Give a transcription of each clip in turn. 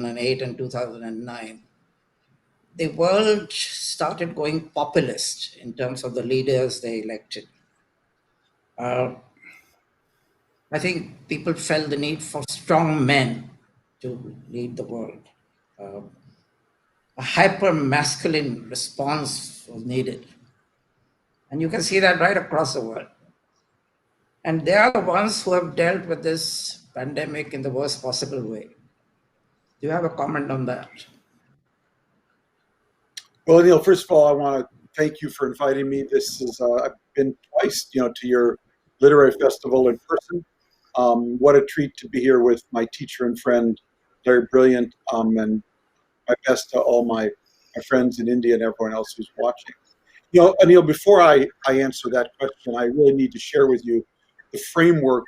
2008 and 2009, the world started going populist in terms of the leaders they elected. I think people felt the need for strong men to lead the world. Uh, a hyper masculine response was needed. And you can see that right across the world. And they are the ones who have dealt with this pandemic in the worst possible way. Do you have a comment on that? Well, Neil, first of all, I want to thank you for inviting me. This is I've been twice, to your literary festival in person. What a treat to be here with my teacher and friend, Larry Brilliant, and my best to all my friends in India and everyone else who's watching. Anil, before I answer that question, I really need to share with you the framework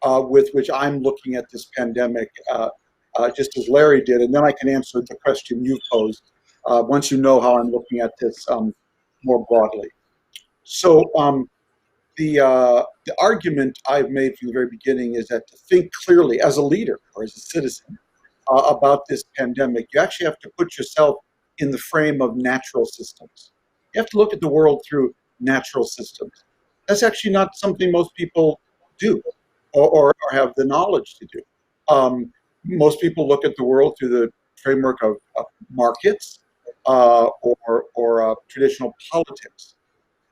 with which I'm looking at this pandemic, just as Larry did, and then I can answer the question you posed once you know how I'm looking at this more broadly. So the argument I've made from the very beginning is that to think clearly as a leader or as a citizen about this pandemic, you actually have to put yourself in the frame of natural systems. You have to look at the world through natural systems. That's actually not something most people do or have the knowledge to do. Most people look at the world through the framework of markets or traditional politics.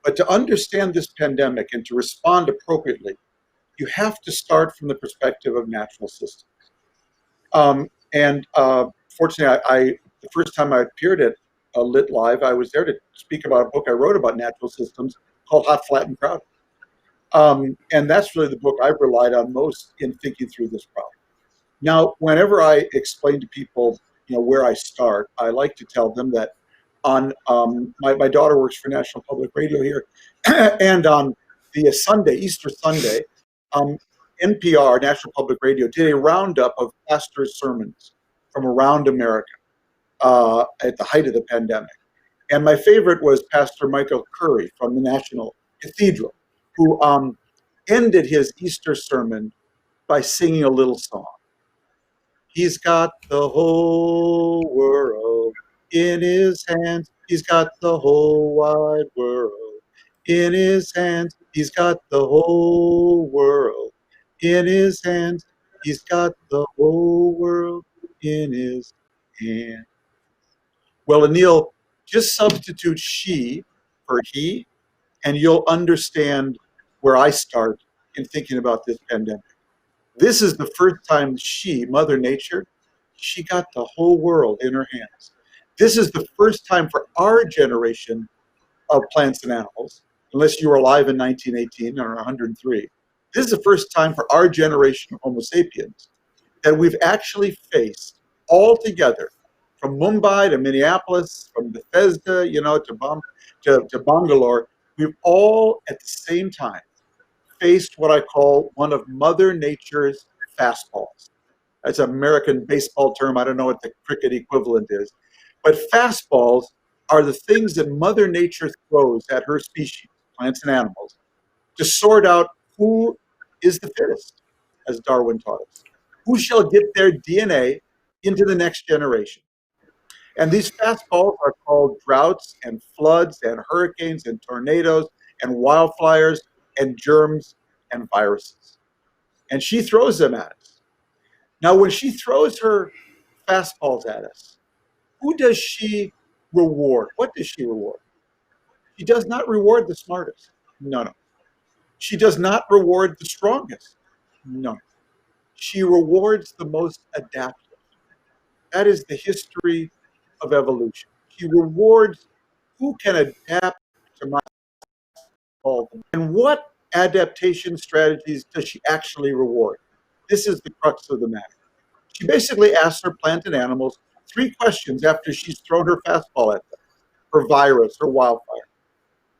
But to understand this pandemic and to respond appropriately, you have to start from the perspective of natural systems. Fortunately, the first time I appeared at Lit Live, I was there to speak about a book I wrote about natural systems called Hot, Flat, and Crowded. And that's really the book I've relied on most in thinking through this problem. Now, whenever I explain to people, where I start, I like to tell them that on my daughter works for National Public Radio here, and on the Easter Sunday, NPR, National Public Radio, did a roundup of pastors' sermons from around America at the height of the pandemic. And my favorite was Pastor Michael Curry from the National Cathedral, who ended his Easter sermon by singing a little song. He's got the whole world in his hands. He's got the whole wide world in his hands. He's got the whole world in his hands. He's got the whole world in his hands. Well, Anil, just substitute she for he, and you'll understand where I start in thinking about this pandemic. This is the first time she, Mother Nature, she got the whole world in her hands. This is the first time for our generation of plants and animals, unless you were alive in 1918 or 103. This is the first time for our generation of Homo sapiens that we've actually faced all together, from Mumbai to Minneapolis, from Bethesda, to Bangalore, we've all at the same time faced what I call one of Mother Nature's fastballs. That's an American baseball term. I don't know what the cricket equivalent is. But fastballs are the things that Mother Nature throws at her species, plants and animals, to sort out who is the fittest, as Darwin taught us. Who shall get their DNA into the next generation? And these fastballs are called droughts and floods and hurricanes and tornadoes and wildfires and germs and viruses. And she throws them at us. Now, when she throws her fastballs at us, who does she reward? What does she reward? She does not reward the smartest. No. She does not reward the strongest. No. She rewards the most adaptive. That is the history of evolution. She rewards who can adapt to my problem. And what adaptation strategies does she actually reward? This is the crux of the matter. She basically asks her plant and animals 3 questions after she's thrown her fastball at them, her virus, her wildfire.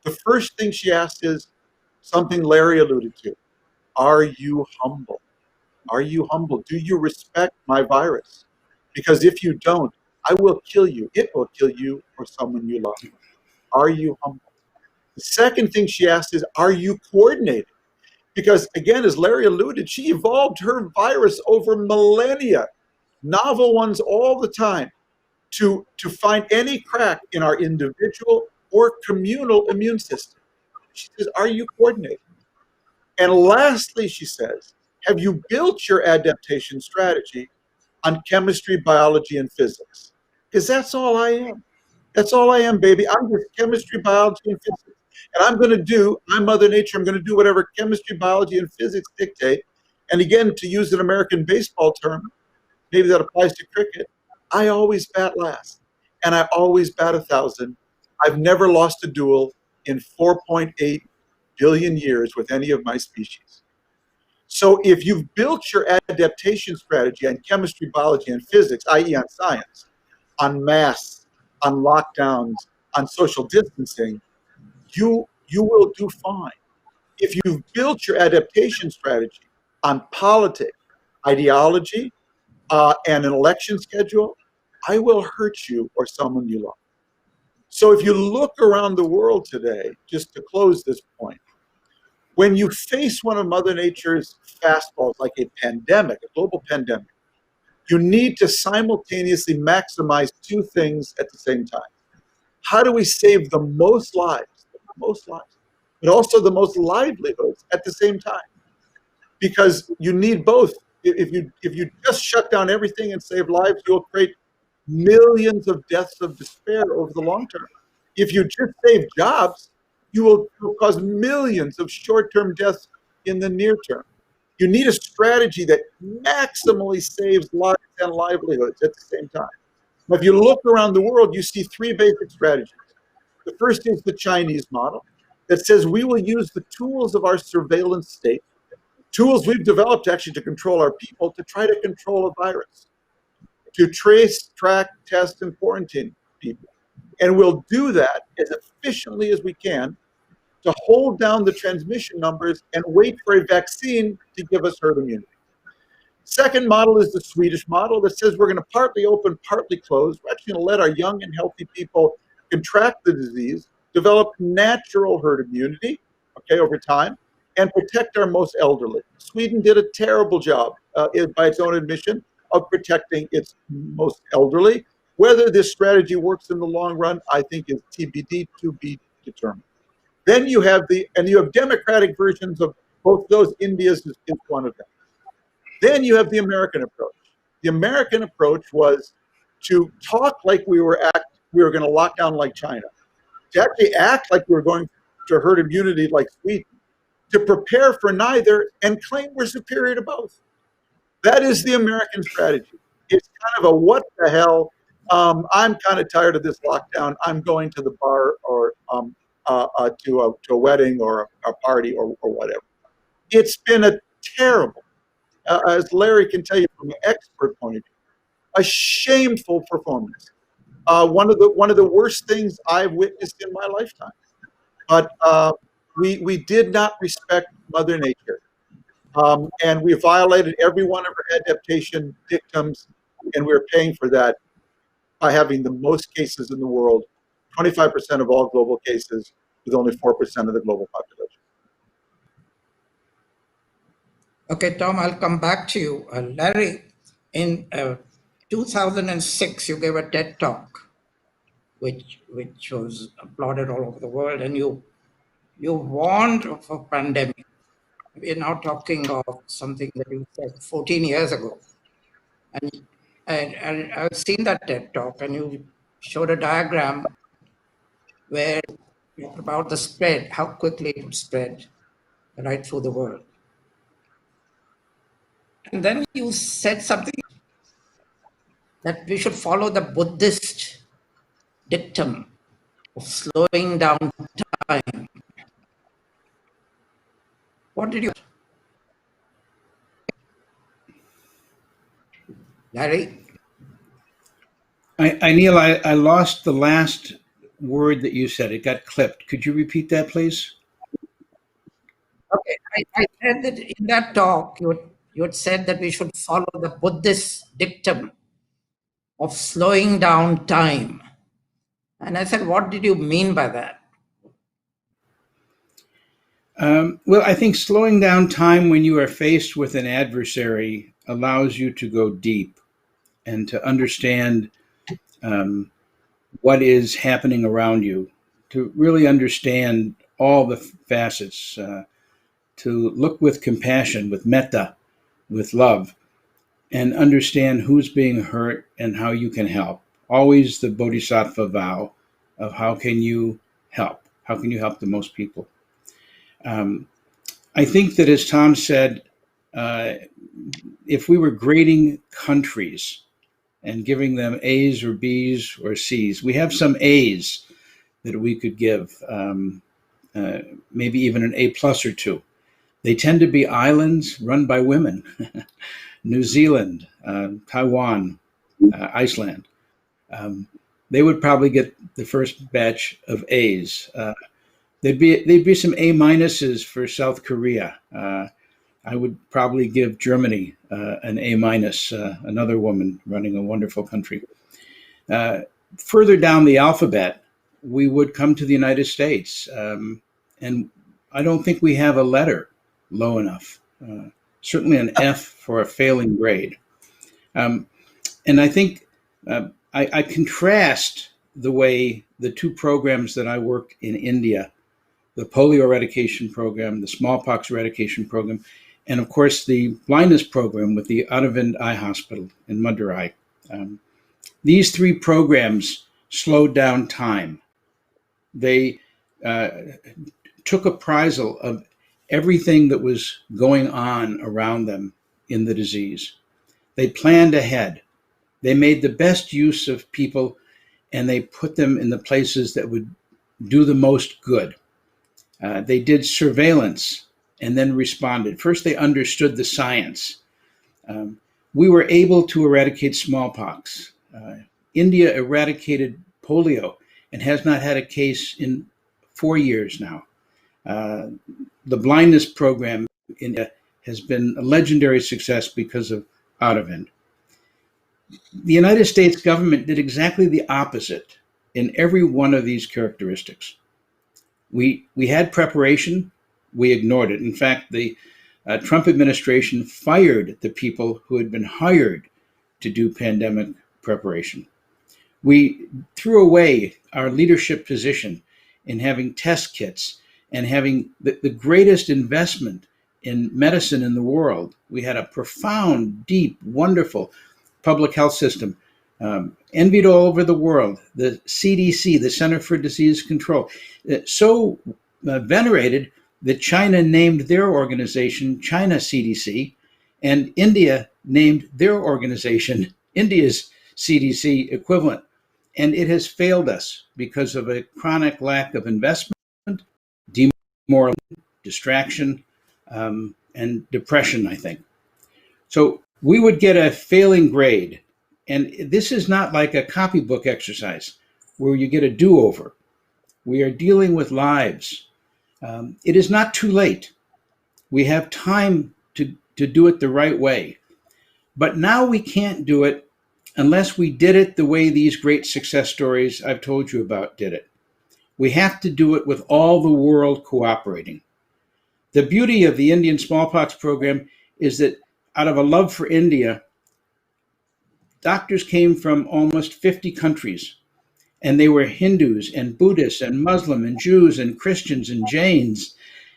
The first thing she asks is something Larry alluded to. Are you humble? Are you humble? Do you respect my virus? Because if you don't, I will kill you. It will kill you or someone you love. Are you humble? The second thing she asks is, are you coordinated? Because again, as Larry alluded, she evolved her virus over millennia. novel ones all the time, to find any crack in our individual or communal immune system. She says, are you coordinated? And lastly, she says, have you built your adaptation strategy on chemistry, biology, and physics? Because that's all I am. That's all I am, baby. I'm just chemistry, biology, and physics. And I'm Mother Nature, I'm going to do whatever chemistry, biology, and physics dictate. And again, to use an American baseball term, maybe that applies to cricket, I always bat last. And I always bat 1,000. I've never lost a duel in 4.8 billion years with any of my species. So if you've built your adaptation strategy on chemistry, biology, and physics, i.e. on science, on masks, on lockdowns, on social distancing, you will do fine. If you've built your adaptation strategy on politics, ideology, and an election schedule, I will hurt you or someone you love. So if you look around the world today, just to close this point, when you face one of Mother Nature's fastballs, like a pandemic, a global pandemic, you need to simultaneously maximize two things at the same time. How do we save the most lives, but also the most livelihoods at the same time? Because you need both. If you just shut down everything and save lives, you'll create millions of deaths of despair over the long term. If you just save jobs, you will cause millions of short-term deaths in the near term. You need a strategy that maximally saves lives and livelihoods at the same time. Now, if you look around the world, you see three basic strategies. The first is the Chinese model that says we will use the tools of our surveillance state, tools we've developed actually to control our people, to try to control a virus, to trace, track, test, and quarantine people. And we'll do that as efficiently as we can to hold down the transmission numbers and wait for a vaccine to give us herd immunity. Second model is the Swedish model that says we're going to partly open, partly close. We're actually going to let our young and healthy people contract the disease, develop natural herd immunity, over time, and protect our most elderly. Sweden did a terrible job, by its own admission, of protecting its most elderly. Whether this strategy works in the long run, I think is TBD, to be determined. Then you have democratic versions of both those. India's is one of them. Then you have the American approach. The American approach was to talk like we were going to lock down like China, to actually act like we were going to herd immunity like Sweden, to prepare for neither and claim we're superior to both. That is the American strategy. It's kind of a what the hell. I'm kind of tired of this lockdown. I'm going to the bar or to a wedding or a party or whatever. It's been a terrible, as Larry can tell you from an expert point of view, a shameful performance. One of the worst things I've witnessed in my lifetime. But we did not respect Mother Nature, and we violated every one of her adaptation dictums, and we're paying for that by having the most cases in the world, 25% of all global cases, with only 4% of the global population. Okay, Tom, I'll come back to you. Larry, in 2006, you gave a TED Talk, which was applauded all over the world, and you warned of a pandemic. We're now talking of something that you said 14 years ago. And I've seen that TED Talk, and you showed a diagram where about the spread, how quickly it would spread right through the world. And then you said something that we should follow the Buddhist dictum of slowing down time. What did you, Larry? Neil, I lost the last word that you said. It got clipped. Could you repeat that, please? Okay, I said that in that talk, you had said that we should follow the Buddhist dictum of slowing down time. And I said, what did you mean by that? Well, I think slowing down time when you are faced with an adversary allows you to go deep. and to understand what is happening around you, to really understand all the facets, to look with compassion, with metta, with love, and understand who's being hurt and how you can help. Always the bodhisattva vow of how can you help? How can you help the most people? I think that, as Tom said, if we were grading countries and giving them A's or B's or C's, we have some A's that we could give, maybe even an A plus or two. They tend to be islands run by women. New Zealand, Taiwan, Iceland. They would probably get the first batch of A's. There'd be some A minuses for South Korea. I would probably give Germany an A minus, another woman running a wonderful country. Further down the alphabet, we would come to the United States. And I don't think we have a letter low enough. Certainly an F for a failing grade. And I think I contrast the way the two programs that I worked in India, the polio eradication program, the smallpox eradication program, and of course the blindness program with the Aravind Eye Hospital in Madurai. These three programs slowed down time. They took appraisal of everything that was going on around them in the disease. They planned ahead. They made the best use of people, and they put them in the places that would do the most good. They did surveillance and then responded. First, they understood the science. We were able to eradicate smallpox. India eradicated polio and has not had a case in 4 years now. The blindness program in India has been a legendary success because of Aravind. The United States government did exactly the opposite in every one of these characteristics. We had preparation, we ignored it. In fact, the Trump administration fired the people who had been hired to do pandemic preparation. We threw away our leadership position in having test kits and having the greatest investment in medicine in the world. We had a profound, deep, wonderful public health system, envied all over the world. The CDC, the Center for Disease Control, so venerated that China named their organization China CDC, and India named their organization India's CDC equivalent. And it has failed us because of a chronic lack of investment, demoralization, distraction, and depression, I think. So we would get a failing grade. And this is not like a copybook exercise where you get a do-over. We are dealing with lives. It is not too late. We have time to do it the right way. But now we can't do it unless we did it the way these great success stories I've told you about did it. We have to do it with all the world cooperating. The beauty of the Indian smallpox program is that out of a love for India, doctors came from almost 50 countries, and they were Hindus and Buddhists and Muslim and Jews and Christians and Jains,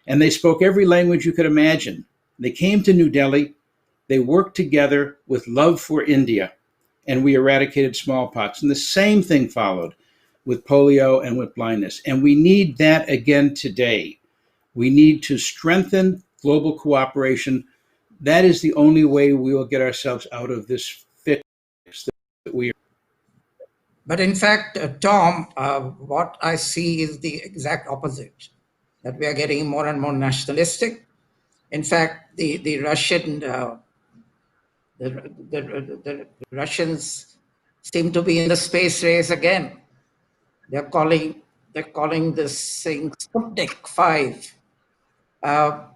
and they spoke every language you could imagine. They came to New Delhi, they worked together with love for India, and we eradicated smallpox. And the same thing followed with polio and with blindness. And we need that again today. We need to strengthen global cooperation. That is the only way we will get ourselves out of this fix that we are. But in fact, Tom, what I see is the exact opposite, that we are getting more and more nationalistic. In fact, the Russians seem to be in the space race again. They're calling this thing Sputnik 5. Now,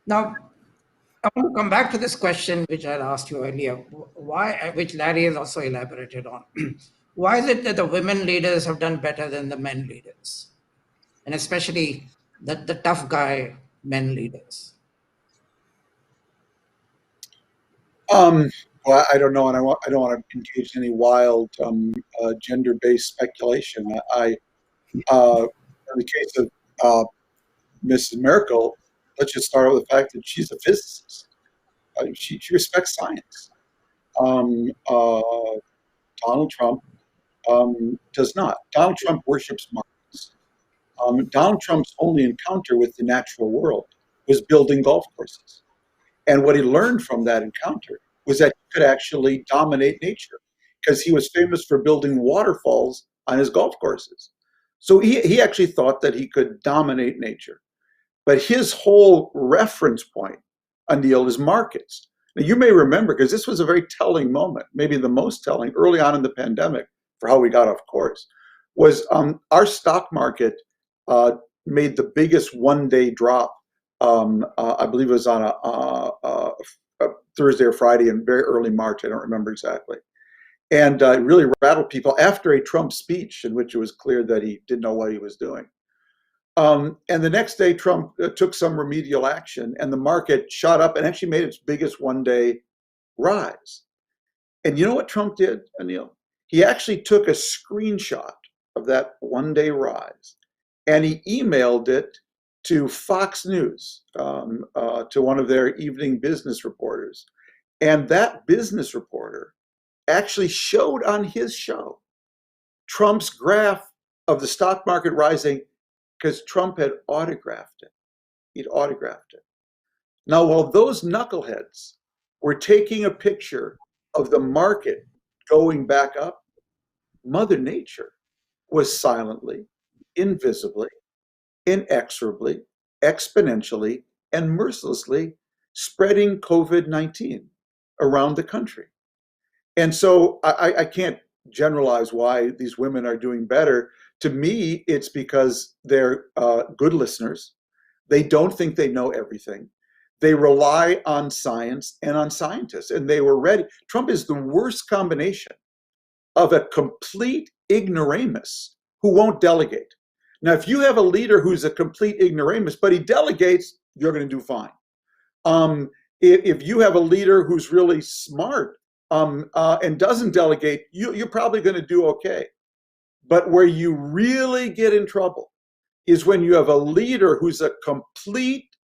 I want to come back to this question which I asked you earlier, which Larry has also elaborated on. Why is it that the women leaders have done better than the men leaders? And especially the tough guy men leaders? Well, I don't know, and I don't want to engage in any wild gender-based speculation. In the case of Mrs. Merkel, let's just start with the fact that she's a physicist. She respects science. Donald Trump does not. Donald Trump worships markets. Donald Trump's only encounter with the natural world was building golf courses. And what he learned from that encounter was that he could actually dominate nature because he was famous for building waterfalls on his golf courses. So he actually thought that he could dominate nature. But his whole reference point, Anil, is markets. Now, you may remember, because this was a very telling moment, maybe the most telling early on in the pandemic for how we got off course, was our stock market made the biggest one-day drop. I believe it was on a Thursday or Friday in very early March. I don't remember exactly. And it really rattled people after a Trump speech in which it was clear that he didn't know what he was doing. And the next day, Trump took some remedial action, and the market shot up and actually made its biggest one-day rise. And you know what Trump did, Anil? He actually took a screenshot of that one-day rise, and he emailed it to Fox News, to one of their evening business reporters. And that business reporter actually showed on his show Trump's graph of the stock market rising because Trump had autographed it. He'd autographed it. Now, while those knuckleheads were taking a picture of the market going back up, Mother Nature was silently, invisibly, inexorably, exponentially, and mercilessly spreading COVID-19 around the country. And so I can't generalize why these women are doing better. To me, it's because they're good listeners. They don't think they know everything. They rely on science and on scientists, and they were ready. Trump is the worst combination of a complete ignoramus who won't delegate. Now, if you have a leader who's a complete ignoramus, but he delegates, you're going to do fine. If you have a leader who's really smart and doesn't delegate, you're probably going to do okay. But where you really get in trouble is when you have a leader who's a complete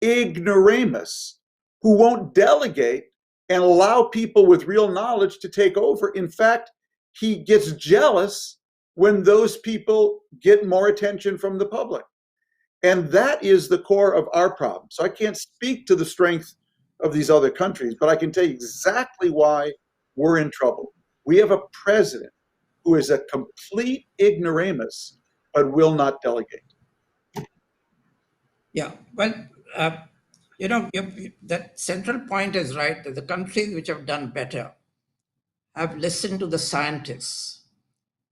ignoramus who won't delegate and allow people with real knowledge to take over. In fact, he gets jealous when those people get more attention from the public. And that is the core of our problem. So I can't speak to the strength of these other countries, but I can tell you exactly why we're in trouble. We have a president who is a complete ignoramus, but will not delegate. Yeah, well, that central point is right, that the countries which have done better have listened to the scientists,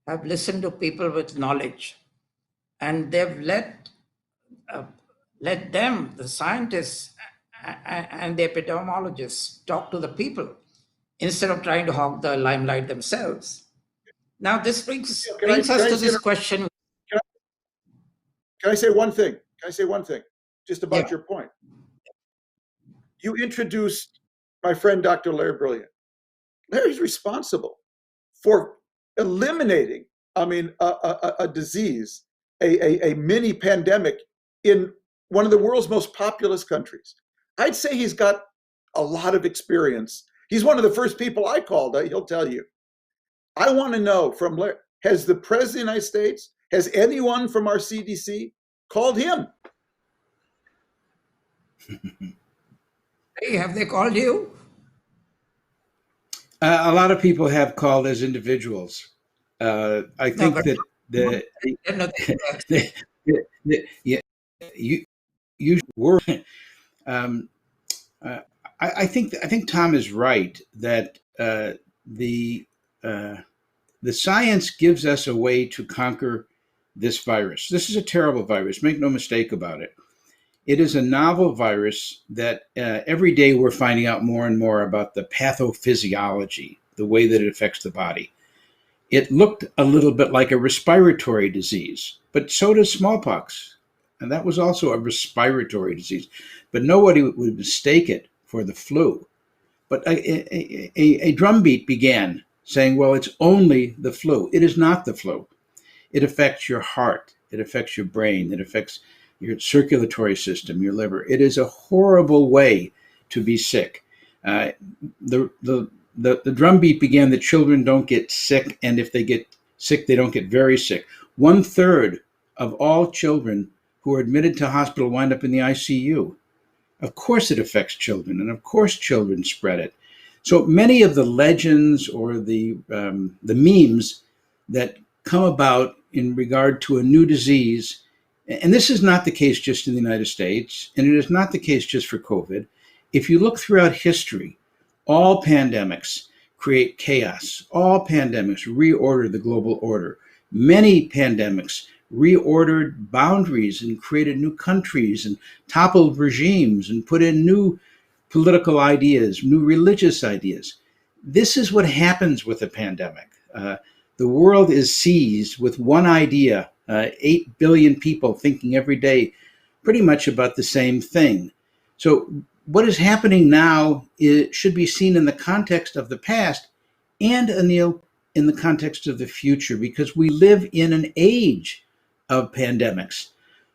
have listened to people with knowledge, and they've let them, the scientists and the epidemiologists, talk to the people instead of trying to hog the limelight themselves. Now, this brings us to this question. Can I say one thing? Can I say one thing just about your point? You introduced my friend, Dr. Larry Brilliant. Larry's responsible for eliminating, a disease, a mini pandemic in one of the world's most populous countries. I'd say he's got a lot of experience. He's one of the first people I called. He'll tell you. I want to know from Larry, has the President of the United States, has anyone from our CDC called him? Hey, have they called you? A lot of people have called as individuals. I think you were. I think Tom is right that the science gives us a way to conquer this virus. This is a terrible virus. Make no mistake about it. It is a novel virus that every day we're finding out more and more about the pathophysiology, the way that it affects the body. It looked a little bit like a respiratory disease, but so does smallpox. And that was also a respiratory disease. But nobody would mistake it for the flu. But a drumbeat began saying, well, it's only the flu. It is not the flu. It affects your heart. It affects your brain. It affects your circulatory system, your liver. It is a horrible way to be sick. The drumbeat began that children don't get sick, and if they get sick, they don't get very sick. 1/3 of all children who are admitted to hospital wind up in the ICU. Of course it affects children, and of course children spread it. So many of the legends or the memes that come about in regard to a new disease, and this is not the case just in the United States, and it is not the case just for COVID. If you look throughout history, all pandemics create chaos. All pandemics reorder the global order. Many pandemics reordered boundaries and created new countries and toppled regimes and put in new political ideas, new religious ideas. This is what happens with a pandemic. The world is seized with one idea, 8 billion people thinking every day pretty much about the same thing. So what is happening now should be seen in the context of the past and, Anil, in the context of the future, because we live in an age of pandemics.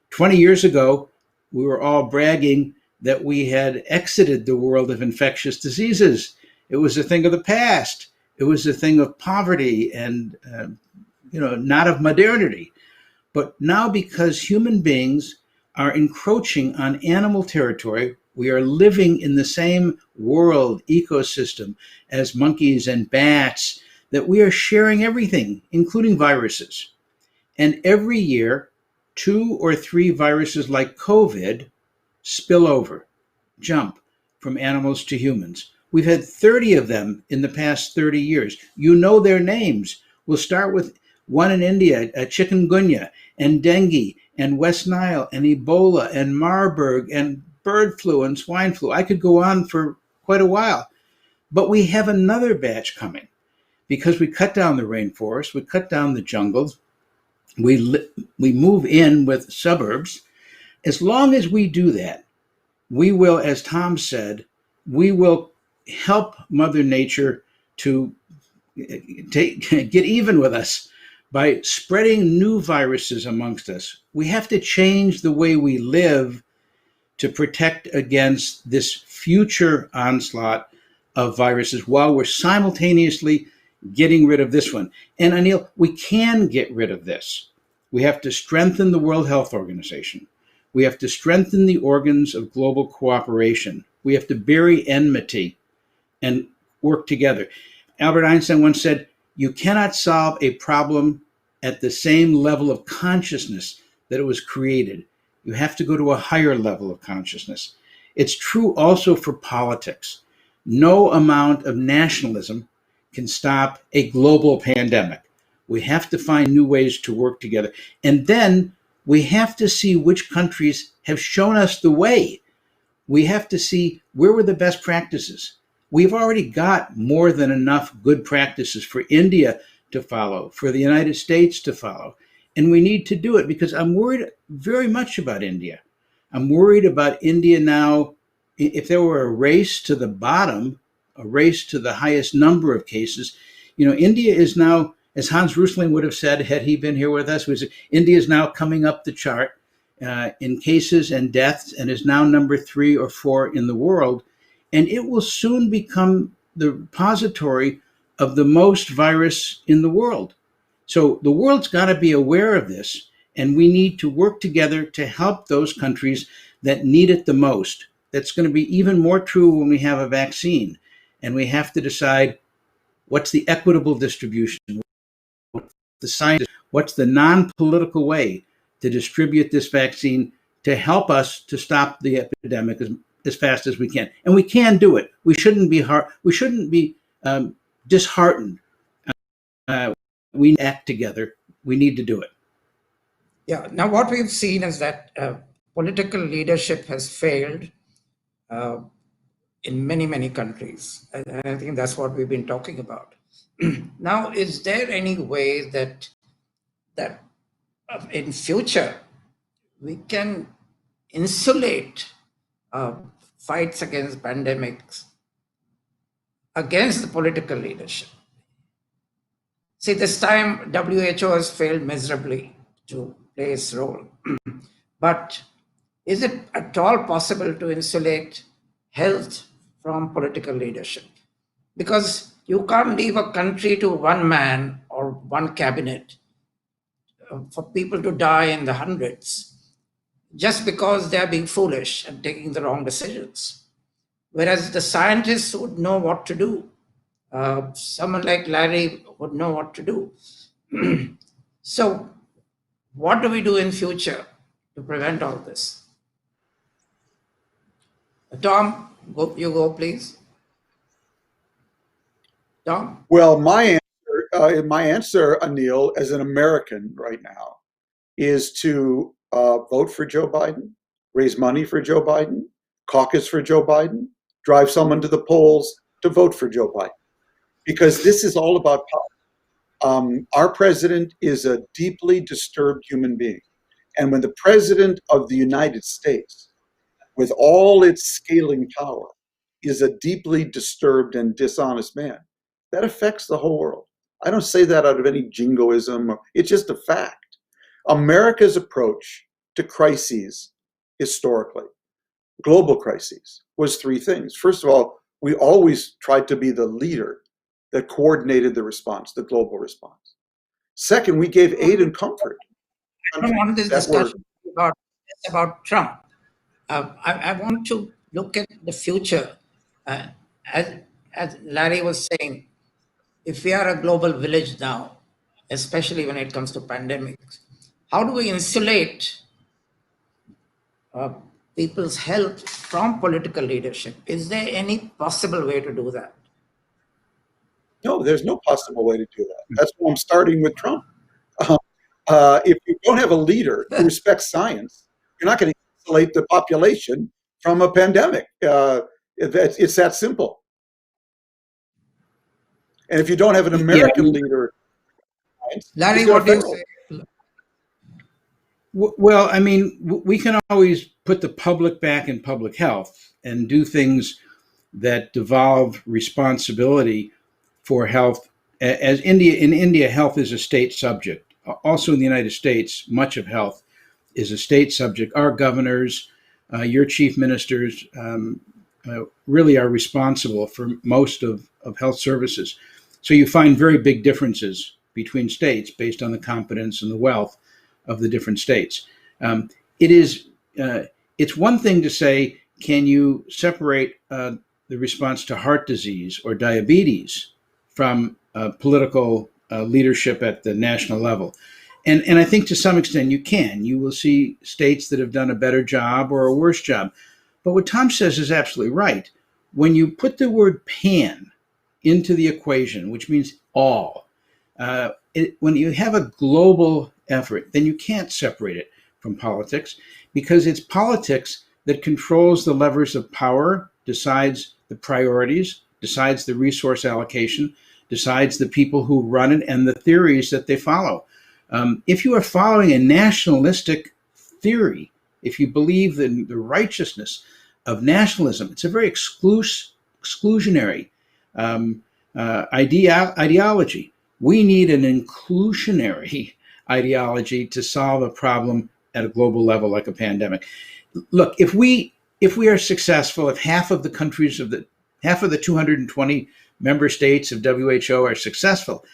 20 years ago, we were all bragging that we had exited the world of infectious diseases. It was a thing of the past. It was a thing of poverty and, not of modernity. But now, because human beings are encroaching on animal territory, we are living in the same world ecosystem as monkeys and bats, that we are sharing everything, including viruses. And every year, 2 or 3 viruses like COVID spill over, jump from animals to humans. We've had 30 of them in the past 30 years. You know their names. We'll start with one in India, chikungunya, and dengue, and West Nile, and Ebola, and Marburg, and bird flu, and swine flu. I could go on for quite a while. But we have another batch coming because we cut down the rainforest, we cut down the jungles, we move in with suburbs. As long as we do that, we will, as Tom said, we will help Mother Nature to get even with us by spreading new viruses amongst us. We have to change the way we live to protect against this future onslaught of viruses while we're simultaneously getting rid of this one. And Anil, we can get rid of this. We have to strengthen the World Health Organization. We have to strengthen the organs of global cooperation. We have to bury enmity and work together. Albert Einstein once said, you cannot solve a problem at the same level of consciousness that it was created. You have to go to a higher level of consciousness. It's true also for politics. No amount of nationalism can stop a global pandemic. We have to find new ways to work together. And then we have to see which countries have shown us the way. We have to see where were the best practices. We've already got more than enough good practices for India to follow, for the United States to follow. And we need to do it because I'm worried very much about India. I'm worried about India now. If there were a race to the bottom, a race to the highest number of cases, India is now, as Hans Rosling would have said had he been here with us, India is now coming up the chart in cases and deaths and is now number 3 or 4 in the world. And it will soon become the repository of the most virus in the world. So the world's got to be aware of this, and we need to work together to help those countries that need it the most. That's going to be even more true when we have a vaccine. And we have to decide what's the equitable distribution, what's the science, what's the non-political way to distribute this vaccine to help us to stop the epidemic as fast as we can. And we can do it. We shouldn't be disheartened. We act together. We need to do it. Yeah. Now, what we've seen is that political leadership has failed in many, many countries. And I think that's what we've been talking about. Now, is there any way that in future we can insulate fights against pandemics against the political leadership. See, this time WHO has failed miserably to play its role. But is it at all possible to insulate health from political leadership? Because you can't leave a country to one man or one cabinet for people to die in the hundreds just because they are being foolish and taking the wrong decisions. Whereas the scientists would know what to do. Someone like Larry would know what to do. So, what do we do in future to prevent all this? Tom, you go, please. Tom? Well, my answer, Anil, as an American right now, is to vote for Joe Biden, raise money for Joe Biden, caucus for Joe Biden, drive someone to the polls to vote for Joe Biden, because this is all about power. Our president is a deeply disturbed human being. And when the president of the United States, with all its scaling power, is a deeply disturbed and dishonest man, that affects the whole world. I don't say that out of any jingoism. It's just a fact. America's approach to crises historically, global crises, was three things. First of all, we always tried to be the leader that coordinated the response, the global response. Second, we gave aid and comfort. I don't want this discussion about Trump. I want to look at the future. As Larry was saying, if we are a global village now, especially when it comes to pandemics, how do we insulate people's health from political leadership? Is there any possible way to do that? No, there's no possible way to do that. That's why I'm starting with Trump. If you don't have a leader who respects science, you're not going to isolate the population from a pandemic. It's that simple. And if you don't have an American leader, Larry, what do you say? Well, I mean, we can always put the public back in public health and do things that devolve responsibility for health. As in India, health is a state subject. Also in the United States, much of health is a state subject. Our governors, your chief ministers, really are responsible for most of health services. So you find very big differences between states based on the competence and the wealth of the different states. It's one thing to say, can you separate the response to heart disease or diabetes from political leadership at the national level? And I think to some extent you can. You will see states that have done a better job or a worse job. But what Tom says is absolutely right. When you put the word pan into the equation, which means all, when you have a global effort, then you can't separate it from politics, because it's politics that controls the levers of power, decides the priorities, decides the resource allocation, decides the people who run it and the theories that they follow. If you are following a nationalistic theory, if you believe in the righteousness of nationalism, it's a very exclusionary ideology. We need an inclusionary ideology to solve a problem at a global level like a pandemic. Look, if we are successful, if half of the 220 member states of WHO are successful,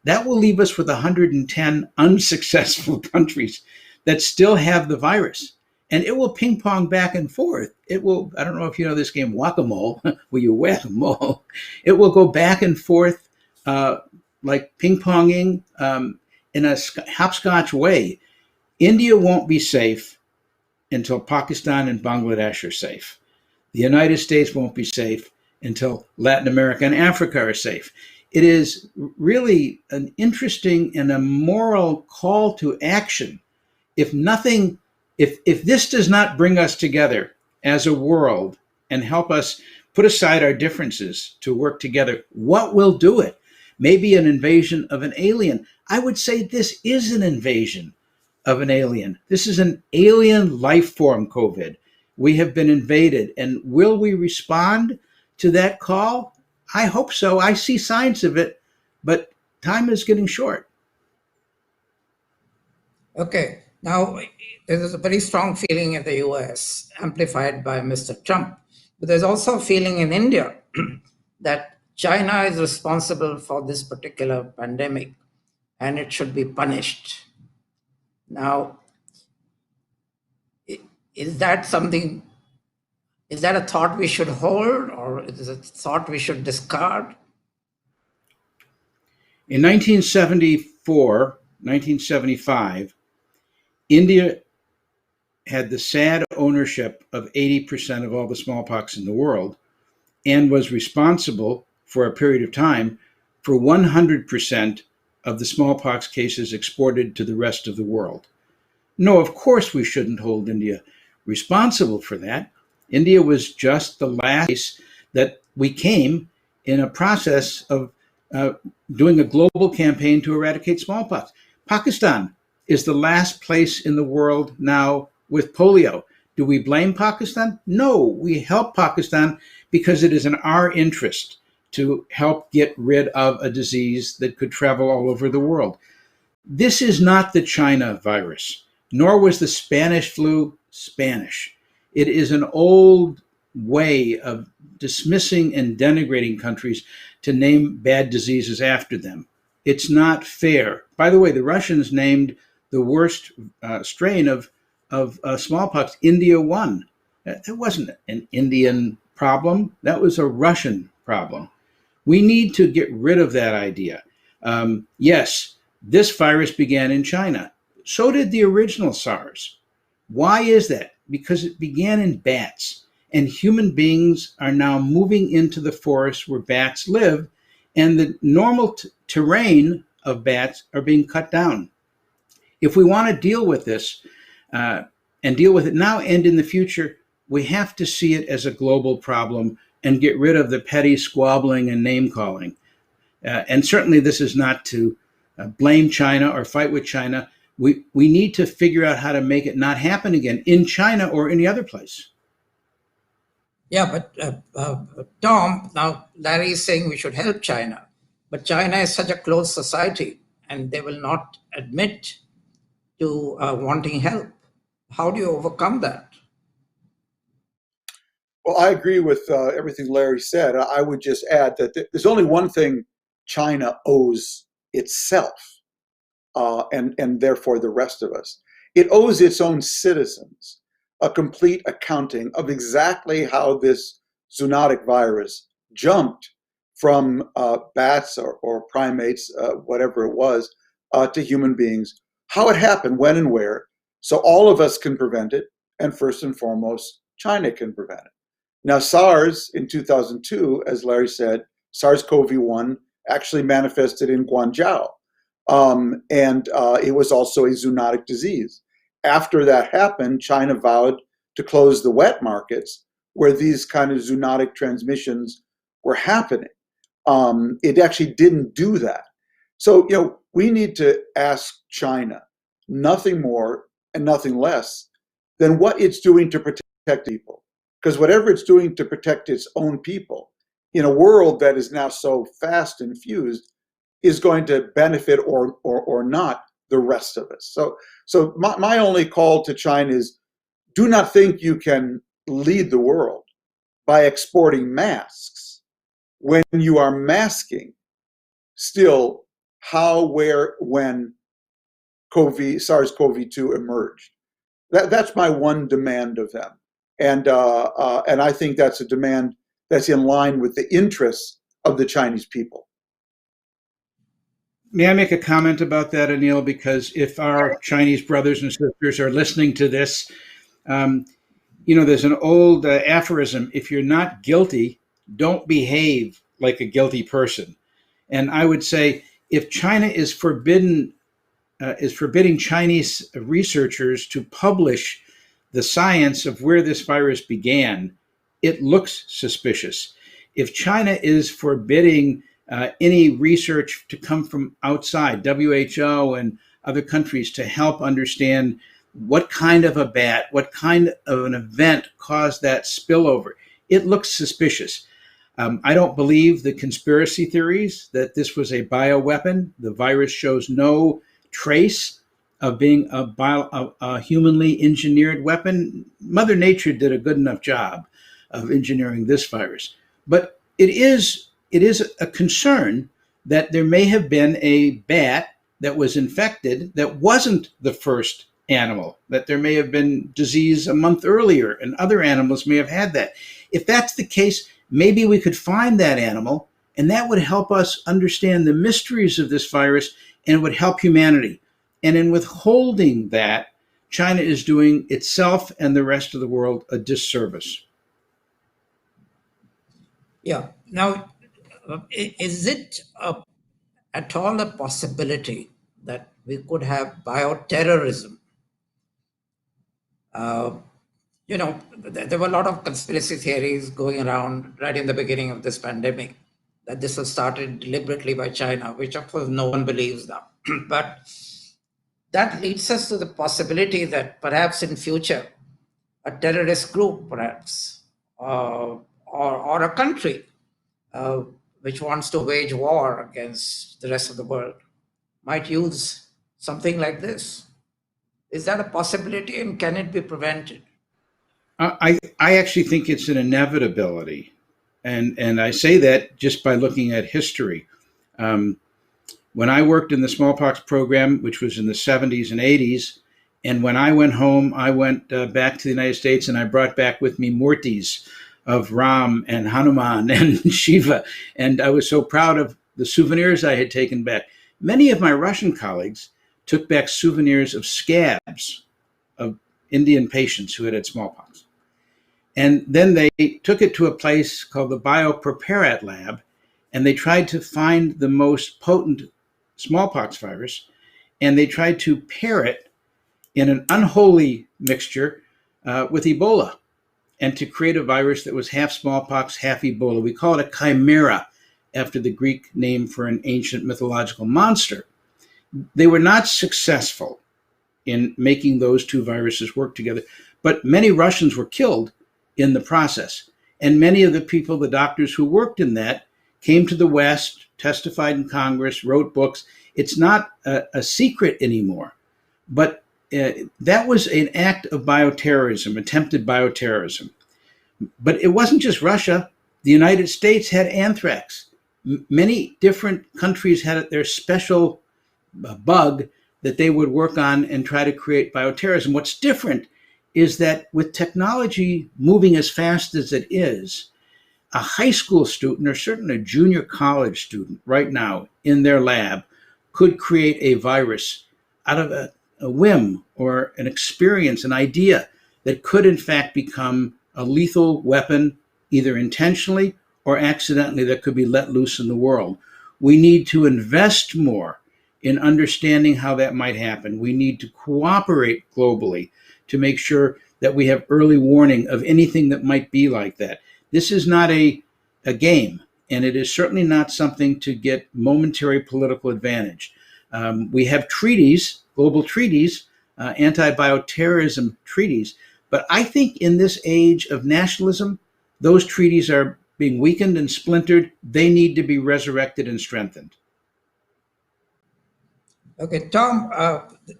that will leave us with 110 unsuccessful countries that still have the virus. And it will ping pong back and forth. It will, I don't know if you know this game, whack-a-mole, where you whack a mole. It will go back and forth like ping ponging in a hopscotch way. India won't be safe until Pakistan and Bangladesh are safe. The United States won't be safe until Latin America and Africa are safe. It is really an interesting and a moral call to action. If this does not bring us together as a world and help us put aside our differences to work together, what will do it? Maybe an invasion of an alien. I would say this is an invasion of an alien. This is an alien life form, COVID. We have been invaded. And will we respond to that call? I hope so. I see signs of it, but time is getting short. Okay, now there is a very strong feeling in the US, amplified by Mr. Trump, but there's also a feeling in India that China is responsible for this particular pandemic and it should be punished. Now, is that something, is that a thought we should hold, or is it a thought we should discard? In 1974, 1975, India had the sad ownership of 80% of all the smallpox in the world and was responsible for a period of time for 100% of the smallpox cases exported to the rest of the world. No, of course we shouldn't hold India responsible for that. India was just the last place that we came in a process of doing a global campaign to eradicate smallpox. Pakistan is the last place in the world now with polio. Do we blame Pakistan? No, we help Pakistan because it is in our interest to help get rid of a disease that could travel all over the world. This is not the China virus, nor was the Spanish flu Spanish. It is an old way of dismissing and denigrating countries to name bad diseases after them. It's not fair. By the way, the Russians named the worst strain of smallpox India 1. That wasn't an Indian problem. That was a Russian problem. We need to get rid of that idea. Yes, this virus began in China. So did the original SARS. Why is that? Because it began in bats, and human beings are now moving into the forests where bats live, and the normal terrain of bats are being cut down. If we want to deal with this, and deal with it now and in the future, we have to see it as a global problem and get rid of the petty squabbling and name calling. And certainly this is not to blame China or fight with China. We need to figure out how to make it not happen again in China or any other place. Yeah, but Tom, now Larry is saying we should help China, but China is such a closed society and they will not admit to wanting help. How do you overcome that? Well, I agree with everything Larry said. I would just add that there's only one thing China owes itself, and therefore the rest of us. It owes its own citizens a complete accounting of exactly how this zoonotic virus jumped from bats or primates, whatever it was, to human beings, how it happened, when and where, so all of us can prevent it, and first and foremost, China can prevent it. Now, SARS in 2002, as Larry said, SARS-CoV-1 actually manifested in Guangzhou, and it was also a zoonotic disease. After that happened, China vowed to close the wet markets where these kind of zoonotic transmissions were happening. It actually didn't do that. So, we need to ask China nothing more and nothing less than what it's doing to protect people. Because whatever it's doing to protect its own people in a world that is now so fast and fused is going to benefit or not the rest of us. So my only call to China is, do not think you can lead the world by exporting masks when you are masking still how, where, when SARS-CoV-2 emerged. That's my one demand of them. And I think that's a demand that's in line with the interests of the Chinese people. May I make a comment about that, Anil? Because if our Chinese brothers and sisters are listening to this, there's an old aphorism: if you're not guilty, don't behave like a guilty person. And I would say, if China is forbidding Chinese researchers to publish the science of where this virus began, it looks suspicious. If China is forbidding any research to come from outside, WHO and other countries, to help understand what kind of a bat, what kind of an event caused that spillover, it looks suspicious. I don't believe the conspiracy theories that this was a bioweapon. The virus shows no trace of being a humanly engineered weapon. Mother Nature did a good enough job of engineering this virus. But it is a concern that there may have been a bat that was infected that wasn't the first animal, that there may have been disease a month earlier and other animals may have had that. If that's the case, maybe we could find that animal, and that would help us understand the mysteries of this virus and would help humanity. And in withholding that, China is doing itself and the rest of the world a disservice. Yeah. Now, is it at all a possibility that we could have bioterrorism? There were a lot of conspiracy theories going around right in the beginning of this pandemic that this was started deliberately by China, which of course no one believes now. But that leads us to the possibility that perhaps in future, a terrorist group, perhaps, or a country uh, which wants to wage war against the rest of the world might use something like this. Is that a possibility, and can it be prevented? I actually think it's an inevitability. And I say that just by looking at history. When I worked in the smallpox program, which was in the 70s and 80s, and when I went home, I went back to the United States and I brought back with me murtis of Ram and Hanuman and Shiva. And I was so proud of the souvenirs I had taken back. Many of my Russian colleagues took back souvenirs of scabs of Indian patients who had smallpox. And then they took it to a place called the Bioterrorism lab, and they tried to find the most potent smallpox virus, and they tried to pair it in an unholy mixture with Ebola, and to create a virus that was half smallpox, half Ebola. We call it a chimera, after the Greek name for an ancient mythological monster. They were not successful in making those two viruses work together, but many Russians were killed in the process. And many of the people, the doctors who worked in that, came to the West, testified in Congress, wrote books. It's not a secret anymore. But that was an act of bioterrorism, attempted bioterrorism. But it wasn't just Russia. The United States had anthrax. Many different countries had their special bug that they would work on and try to create bioterrorism. What's different is that with technology moving as fast as it is, a high school student or certainly a junior college student right now in their lab could create a virus out of a whim or an experience, an idea that could in fact become a lethal weapon, either intentionally or accidentally, that could be let loose in the world. We need to invest more in understanding how that might happen. We need to cooperate globally to make sure that we have early warning of anything that might be like that. This is not a game, and it is certainly not something to get momentary political advantage. We have treaties, global treaties, anti-bioterrorism treaties, but I think in this age of nationalism, those treaties are being weakened and splintered. They need to be resurrected and strengthened. Okay, Tom,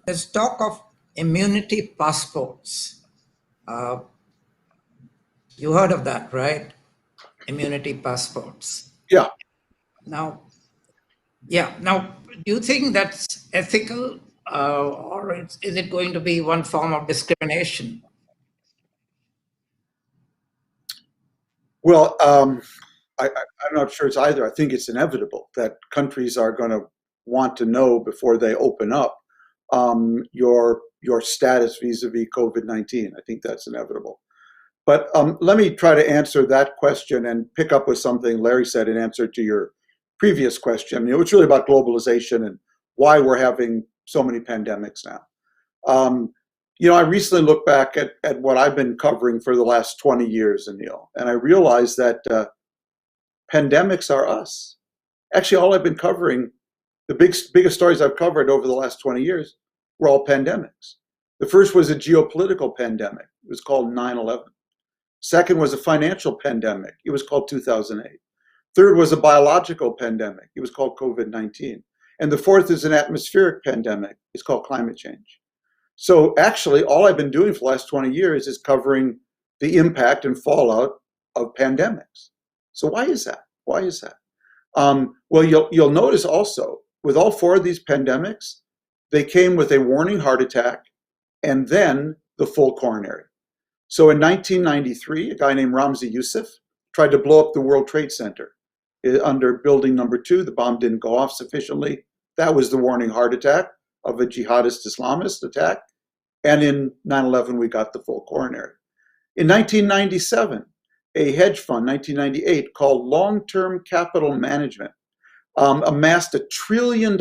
there's talk of immunity passports. You heard of that, right? Immunity passports. Yeah. Now, do you think that's ethical, or is it going to be one form of discrimination? Well, I'm not sure it's either. I think it's inevitable that countries are going to want to know before they open up your status vis-a-vis COVID-19. I think that's inevitable. But let me try to answer that question and pick up with something Larry said in answer to your previous question. It's really about globalization and why we're having so many pandemics now. I recently looked back at what I've been covering for the last 20 years, Anil, and I realized that pandemics are us. Actually, all I've been covering, the biggest stories I've covered over the last 20 years were all pandemics. The first was a geopolitical pandemic. It was called 9/11. Second was a financial pandemic. It was called 2008. Third was a biological pandemic. It was called COVID-19. And the fourth is an atmospheric pandemic. It's called climate change. So actually, all I've been doing for the last 20 years is covering the impact and fallout of pandemics. So why is that? Why is that? Well, you'll notice also, with all four of these pandemics, they came with a warning heart attack and then the full coronary. So in 1993, a guy named Ramzi Youssef tried to blow up the World Trade Center under building number 2. The bomb didn't go off sufficiently. That was the warning heart attack of a jihadist Islamist attack. And in 9/11, we got the full coronary. In 1997, a hedge fund, 1998, called Long-Term Capital Management, amassed $1 trillion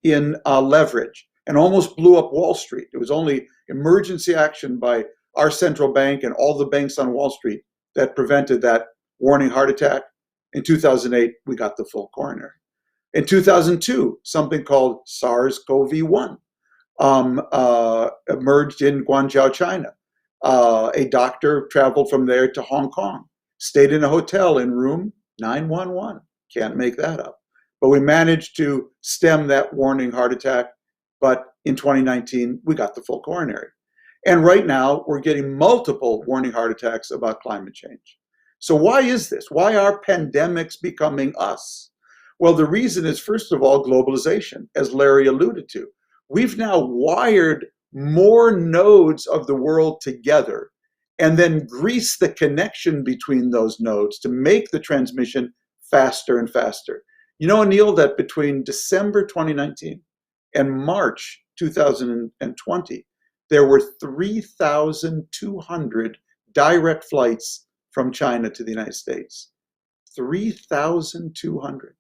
in leverage and almost blew up Wall Street. It was only emergency action by our central bank and all the banks on Wall Street that prevented that warning heart attack. In 2008, we got the full coronary. In 2002, something called SARS-CoV-1 emerged in Guangzhou, China. A doctor traveled from there to Hong Kong, stayed in a hotel in room 911. Can't make that up. But we managed to stem that warning heart attack. But in 2019, we got the full coronary. And right now, we're getting multiple warning heart attacks about climate change. So why is this? Why are pandemics becoming us? Well, the reason is, first of all, globalization, as Larry alluded to. We've now wired more nodes of the world together and then grease the connection between those nodes to make the transmission faster and faster. You know, Anil, that between December 2019 and March 2020, there were 3,200 direct flights from China to the United States. 3,200.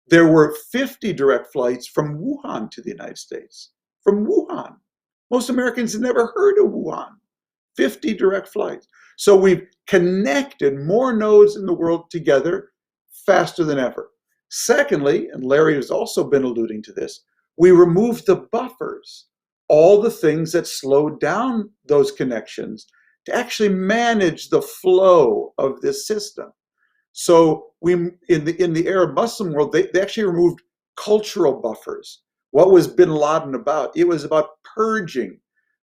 There were 50 direct flights from Wuhan to the United States. From Wuhan. Most Americans had never heard of Wuhan. 50 direct flights. So we've connected more nodes in the world together faster than ever. Secondly, and Larry has also been alluding to this, we removed the buffers, all the things that slowed down those connections to actually manage the flow of this system. So we, in the Arab Muslim world, they actually removed cultural buffers. What was bin Laden about? It was about purging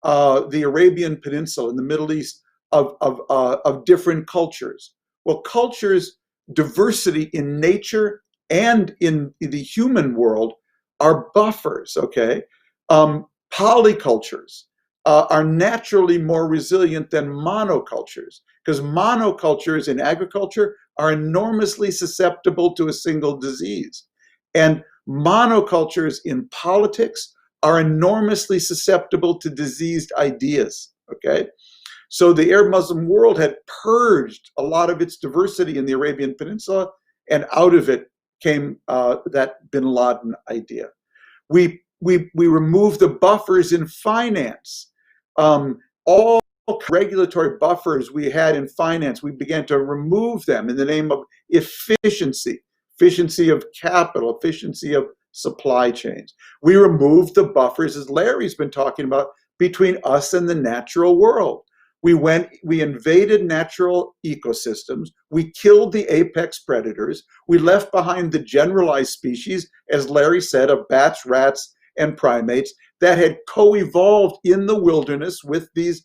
the Arabian Peninsula in the Middle East of different cultures. Well, cultures, diversity in nature and in the human world are buffers, okay? Polycultures are naturally more resilient than monocultures, because monocultures in agriculture are enormously susceptible to a single disease. And monocultures in politics are enormously susceptible to diseased ideas, okay? So the Arab Muslim world had purged a lot of its diversity in the Arabian Peninsula, and out of it came that bin Laden idea. We removed the buffers in finance. All regulatory buffers we had in finance, we began to remove them in the name of efficiency, efficiency of capital, efficiency of supply chains. We removed the buffers, as Larry's been talking about, between us and the natural world. We invaded natural ecosystems. We killed the apex predators. We left behind the generalized species, as Larry said, of bats, rats, and primates that had co-evolved in the wilderness with these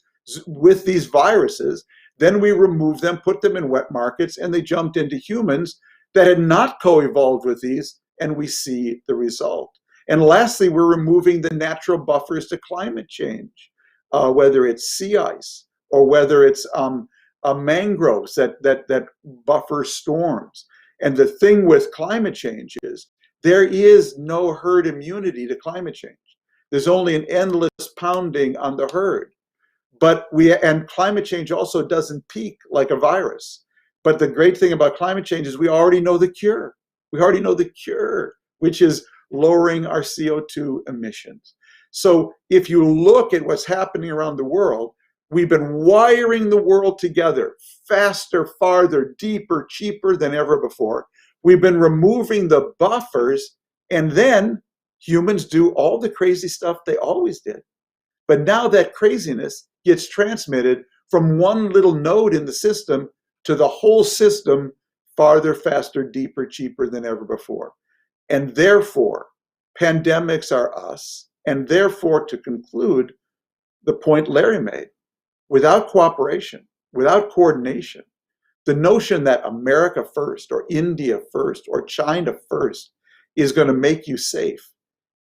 viruses. Then we removed them, put them in wet markets, and they jumped into humans that had not co-evolved with these, and we see the result. And lastly, we're removing the natural buffers to climate change, whether it's sea ice or whether it's mangroves that buffer storms. And the thing with climate change is there is no herd immunity to climate change. There's only an endless pounding on the herd. And climate change also doesn't peak like a virus. But the great thing about climate change is we already know the cure. We already know the cure, which is lowering our CO2 emissions. So if you look at what's happening around the world, we've been wiring the world together faster, farther, deeper, cheaper than ever before. We've been removing the buffers, and then humans do all the crazy stuff they always did. But now that craziness gets transmitted from one little node in the system to the whole system farther, faster, deeper, cheaper than ever before. And therefore, pandemics are us. And therefore, to conclude the point Larry made, without cooperation, without coordination, the notion that America first or India first or China first is going to make you safe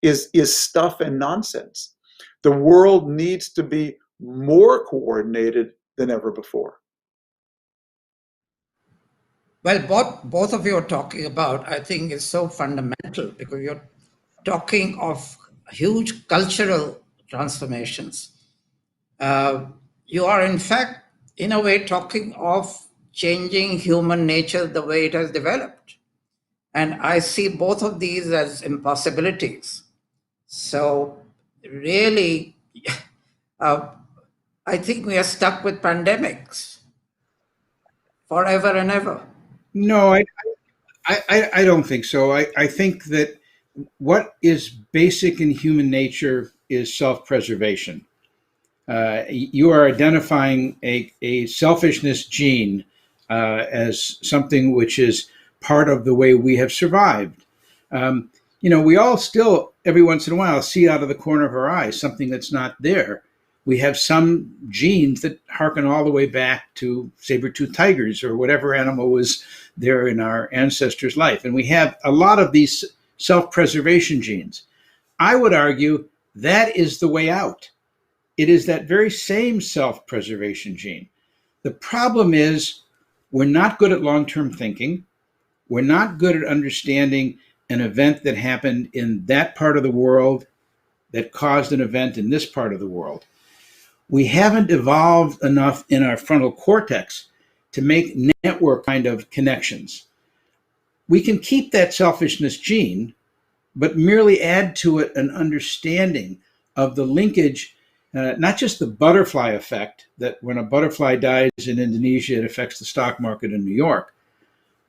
is stuff and nonsense. The world needs to be more coordinated than ever before. Well, both of you are talking about, I think, is so fundamental because you're talking of huge cultural transformations. You are, in fact, in a way, talking of changing human nature the way it has developed. And I see both of these as impossibilities. So, really, uh, I think we are stuck with pandemics forever and ever. No, I don't think so. I think that what is basic in human nature is self-preservation. You are identifying a selfishness gene as something which is part of the way we have survived. We all still, every once in a while, see out of the corner of our eye something that's not there. We have some genes that harken all the way back to saber-toothed tigers or whatever animal was there in our ancestors' life. And we have a lot of these self-preservation genes. I would argue that is the way out. It is that very same self-preservation gene. The problem is we're not good at long-term thinking. We're not good at understanding an event that happened in that part of the world that caused an event in this part of the world. We haven't evolved enough in our frontal cortex to make network kind of connections. We can keep that selfishness gene, but merely add to it an understanding of the linkage, not just the butterfly effect, that when a butterfly dies in Indonesia, it affects the stock market in New York.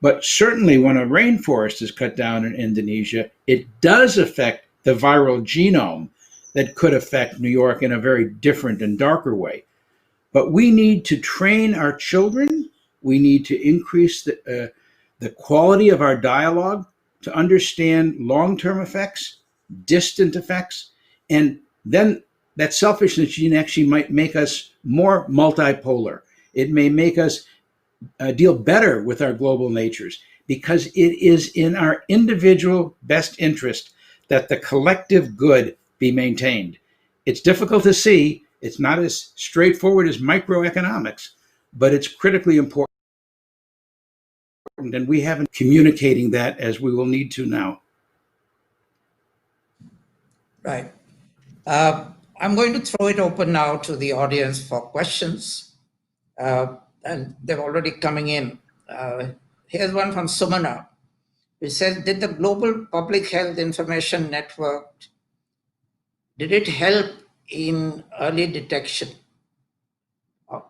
But certainly when a rainforest is cut down in Indonesia, it does affect the viral genome that could affect New York in a very different and darker way. But we need to train our children. We need to increase the quality of our dialogue to understand long-term effects, distant effects, and then that selfishness gene actually might make us more multipolar. It may make us deal better with our global natures because it is in our individual best interest that the collective good be maintained. It's difficult to see. It's not as straightforward as microeconomics, but it's critically important. And we haven't communicating that as we will need to now. Right. I'm going to throw it open now to the audience for questions. And they're already coming in. Here's one from Sumana, which says, did the Global Public Health Information Network, did it help in early detection? Or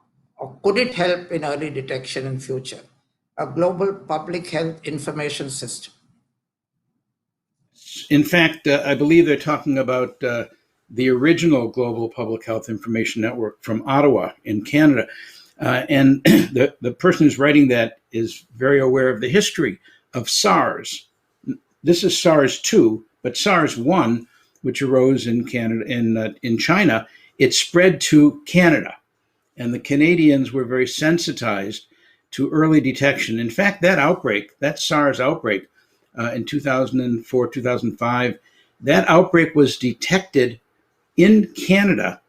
could it help in early detection in future? A global public health information system. In fact, I believe they're talking about the original Global Public Health Information Network from Ottawa in Canada. And the person who's writing that is very aware of the history of SARS. This is SARS-2, but SARS-1, which arose in Canada, in China, it spread to Canada. And the Canadians were very sensitized to early detection. In fact, that outbreak, that SARS outbreak in 2004, 2005, that outbreak was detected in Canada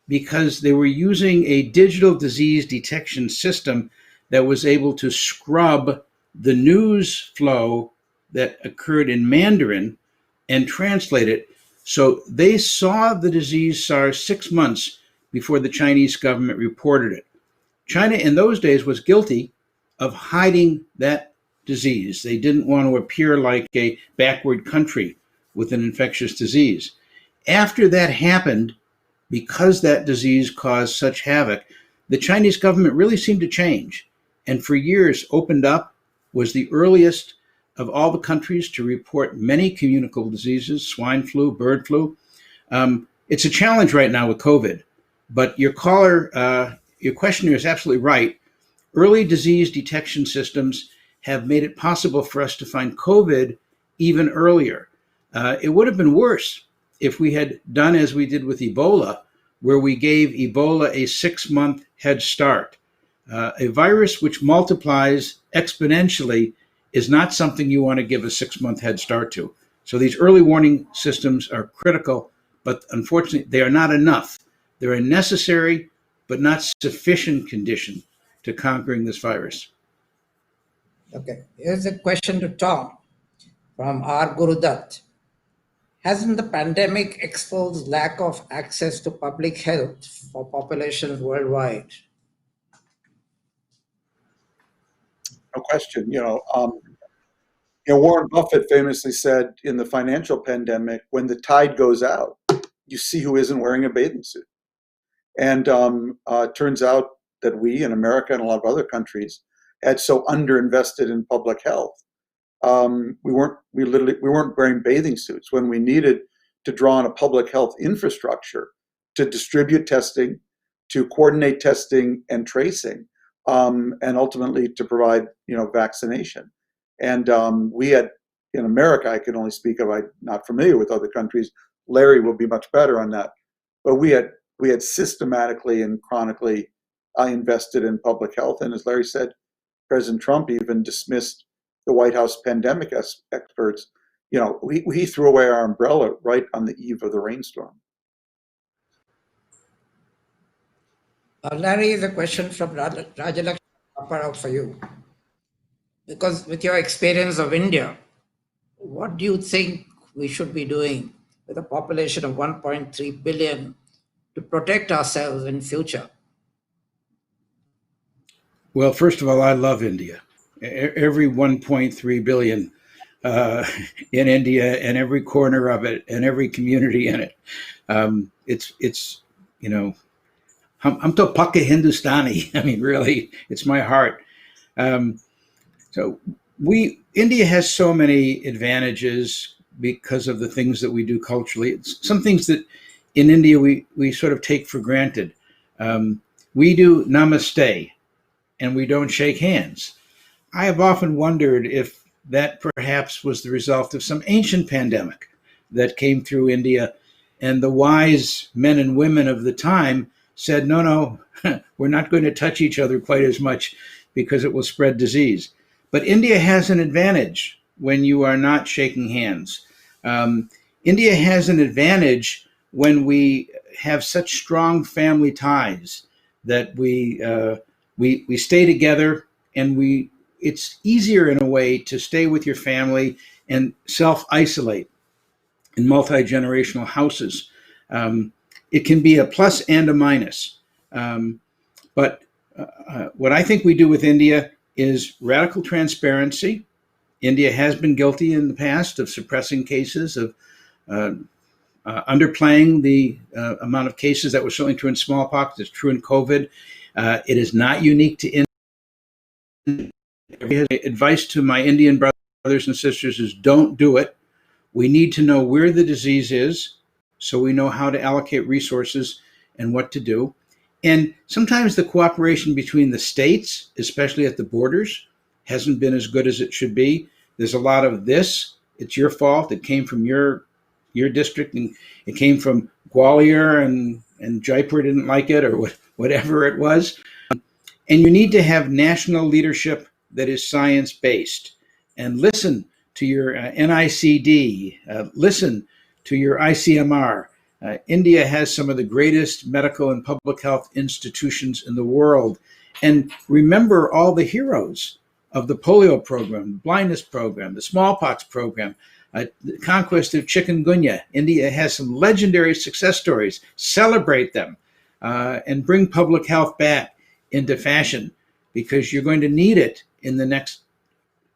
because they were using a digital disease detection system that was able to scrub the news flow that occurred in Mandarin and translate it. So they saw the disease SARS 6 months before the Chinese government reported it. China in those days was guilty of hiding that disease. They didn't want to appear like a backward country with an infectious disease. After that happened, because that disease caused such havoc, the Chinese government really seemed to change, and for years opened up, was the earliest of all the countries to report many communicable diseases, swine flu, bird flu. It's a challenge right now with COVID, but your questioner is absolutely right. Early disease detection systems have made it possible for us to find COVID even earlier. It would have been worse if we had done as we did with Ebola, where we gave Ebola a 6-month head start. A virus which multiplies exponentially is not something you want to give a 6-month head start to. So these early warning systems are critical, but unfortunately, they are not enough. They're a necessary but not sufficient condition to conquering this virus. Okay, here's a question to Tom from R. Gurudat. Hasn't the pandemic exposed lack of access to public health for populations worldwide? No question. Warren Buffett famously said in the financial pandemic, when the tide goes out, you see who isn't wearing a bathing suit. And it turns out that we in America and a lot of other countries had so underinvested in public health. We weren't wearing bathing suits when we needed to draw on a public health infrastructure to distribute testing, to coordinate testing and tracing, and ultimately to provide vaccination. And we had in America, I can only speak of, I'm not familiar with other countries. Larry will be much better on that. But we had systematically and chronically invested in public health. And as Larry said, President Trump even dismissed the White House pandemic experts. We threw away our umbrella right on the eve of the rainstorm. Larry, the question from Rajalakshmi Paparao for you. Because with your experience of India, what do you think we should be doing with a population of 1.3 billion to protect ourselves in future? Well, first of all, I love India. Every 1.3 billion in India and every corner of it and every community in it. It's hum to pakka Hindustani. I mean, really, it's my heart. So India has so many advantages because of the things that we do culturally. Some things that in India we sort of take for granted. We do namaste and we don't shake hands. I have often wondered if that perhaps was the result of some ancient pandemic that came through India, and the wise men and women of the time said, no, we're not going to touch each other quite as much because it will spread disease. But India has an advantage when you are not shaking hands. India has an advantage when we have such strong family ties that we stay together, and it's easier in a way to stay with your family and self-isolate in multi-generational houses. It can be a plus and a minus. But what I think we do with India is radical transparency. India has been guilty in the past of suppressing cases, of underplaying the amount of cases. That was certainly true in smallpox. It's true in COVID. It is not unique to India. Advice to my Indian brothers and sisters is don't do it. We need to know where the disease is so we know how to allocate resources and what to do. And sometimes the cooperation between the states, especially at the borders, hasn't been as good as it should be. There's a lot of this. It's your fault. It came from your district, and it came from Gwalior, and Jaipur didn't like it, or whatever it was. And you need to have national leadership that is science-based, and listen to your NICD, listen to your ICMR. India has some of the greatest medical and public health institutions in the world. And remember all the heroes of the polio program, the blindness program, the smallpox program, the conquest of chikungunya. India has some legendary success stories. Celebrate them and bring public health back into fashion, because you're going to need it in the next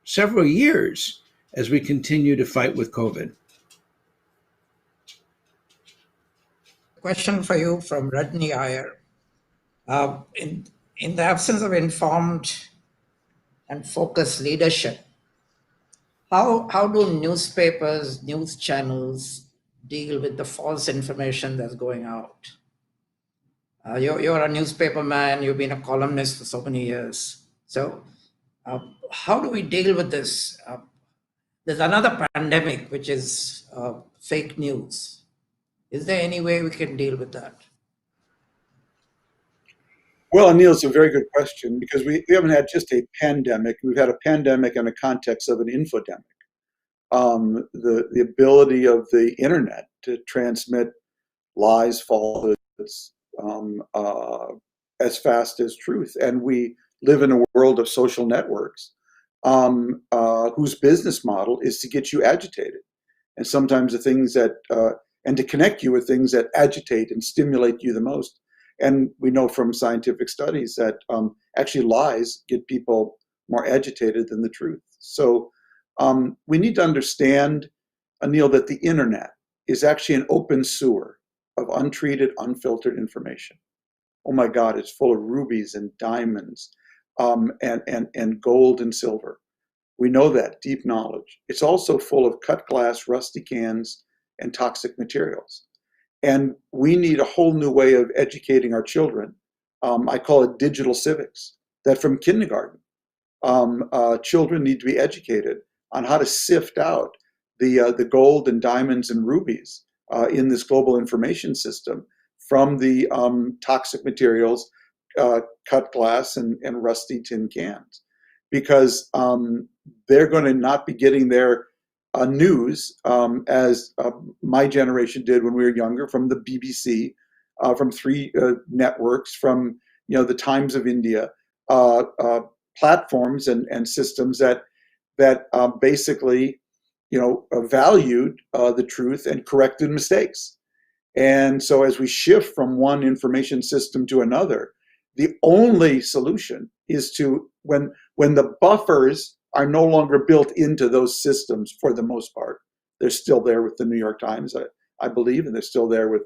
several years as we continue to fight with COVID. Question for you from Rajni Iyer. In the absence of informed and focused leadership, how do newspapers, news channels deal with the false information that's going out? You're a newspaper man, you've been a columnist for so many years. So How do we deal with this? There's another pandemic, which is fake news. Is there any way we can deal with that? Well, Anil, it's a very good question because we haven't had just a pandemic. We've had a pandemic in the context of an infodemic. The ability of the internet to transmit lies, falsehoods, as fast as truth. And we live in a world of social networks whose business model is to get you agitated. And sometimes the things that, and to connect you with things that agitate and stimulate you the most. And we know from scientific studies that actually lies get people more agitated than the truth. So we need to understand, Anil, that the internet is actually an open sewer of untreated, unfiltered information. Oh my God, it's full of rubies and diamonds and gold and silver. We know that, deep knowledge. It's also full of cut glass, rusty cans, and toxic materials. And we need a whole new way of educating our children. I call it digital civics, that from kindergarten, children need to be educated on how to sift out the gold and diamonds and rubies in this global information system from the toxic materials, cut glass and rusty tin cans, because they're going to not be getting their news as my generation did when we were younger, from the BBC, from three networks, from the Times of India, platforms and systems that basically valued the truth and corrected mistakes. And so as we shift from one information system to another, the only solution is to, when the buffers are no longer built into those systems, for the most part, they're still there with the New York Times, I believe, and they're still there with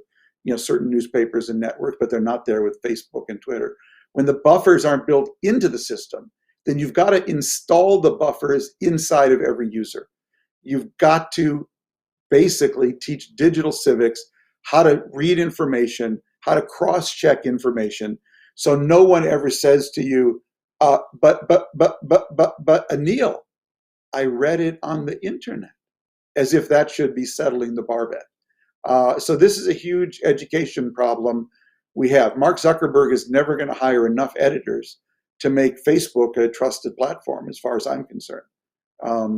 certain newspapers and networks, but they're not there with Facebook and Twitter. When the buffers aren't built into the system, then you've got to install the buffers inside of every user. You've got to basically teach digital civics how to read information, how to cross-check information, so no one ever says to you, but Anil, I read it on the internet, as if that should be settling the bar bet. So this is a huge education problem we have. Mark Zuckerberg is never going to hire enough editors to make Facebook a trusted platform, as far as I'm concerned.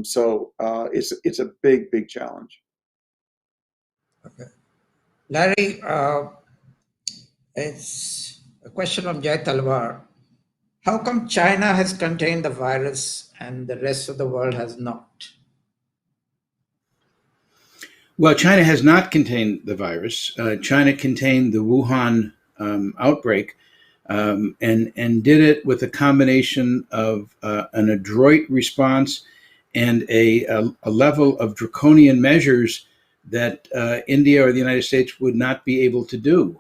So it's a big, big challenge. Okay. Larry, it's a question from Jay Talwar. How come China has contained the virus and the rest of the world has not? Well, China has not contained the virus. China contained the Wuhan outbreak and did it with a combination of an adroit response and a level of draconian measures that India or the United States would not be able to do.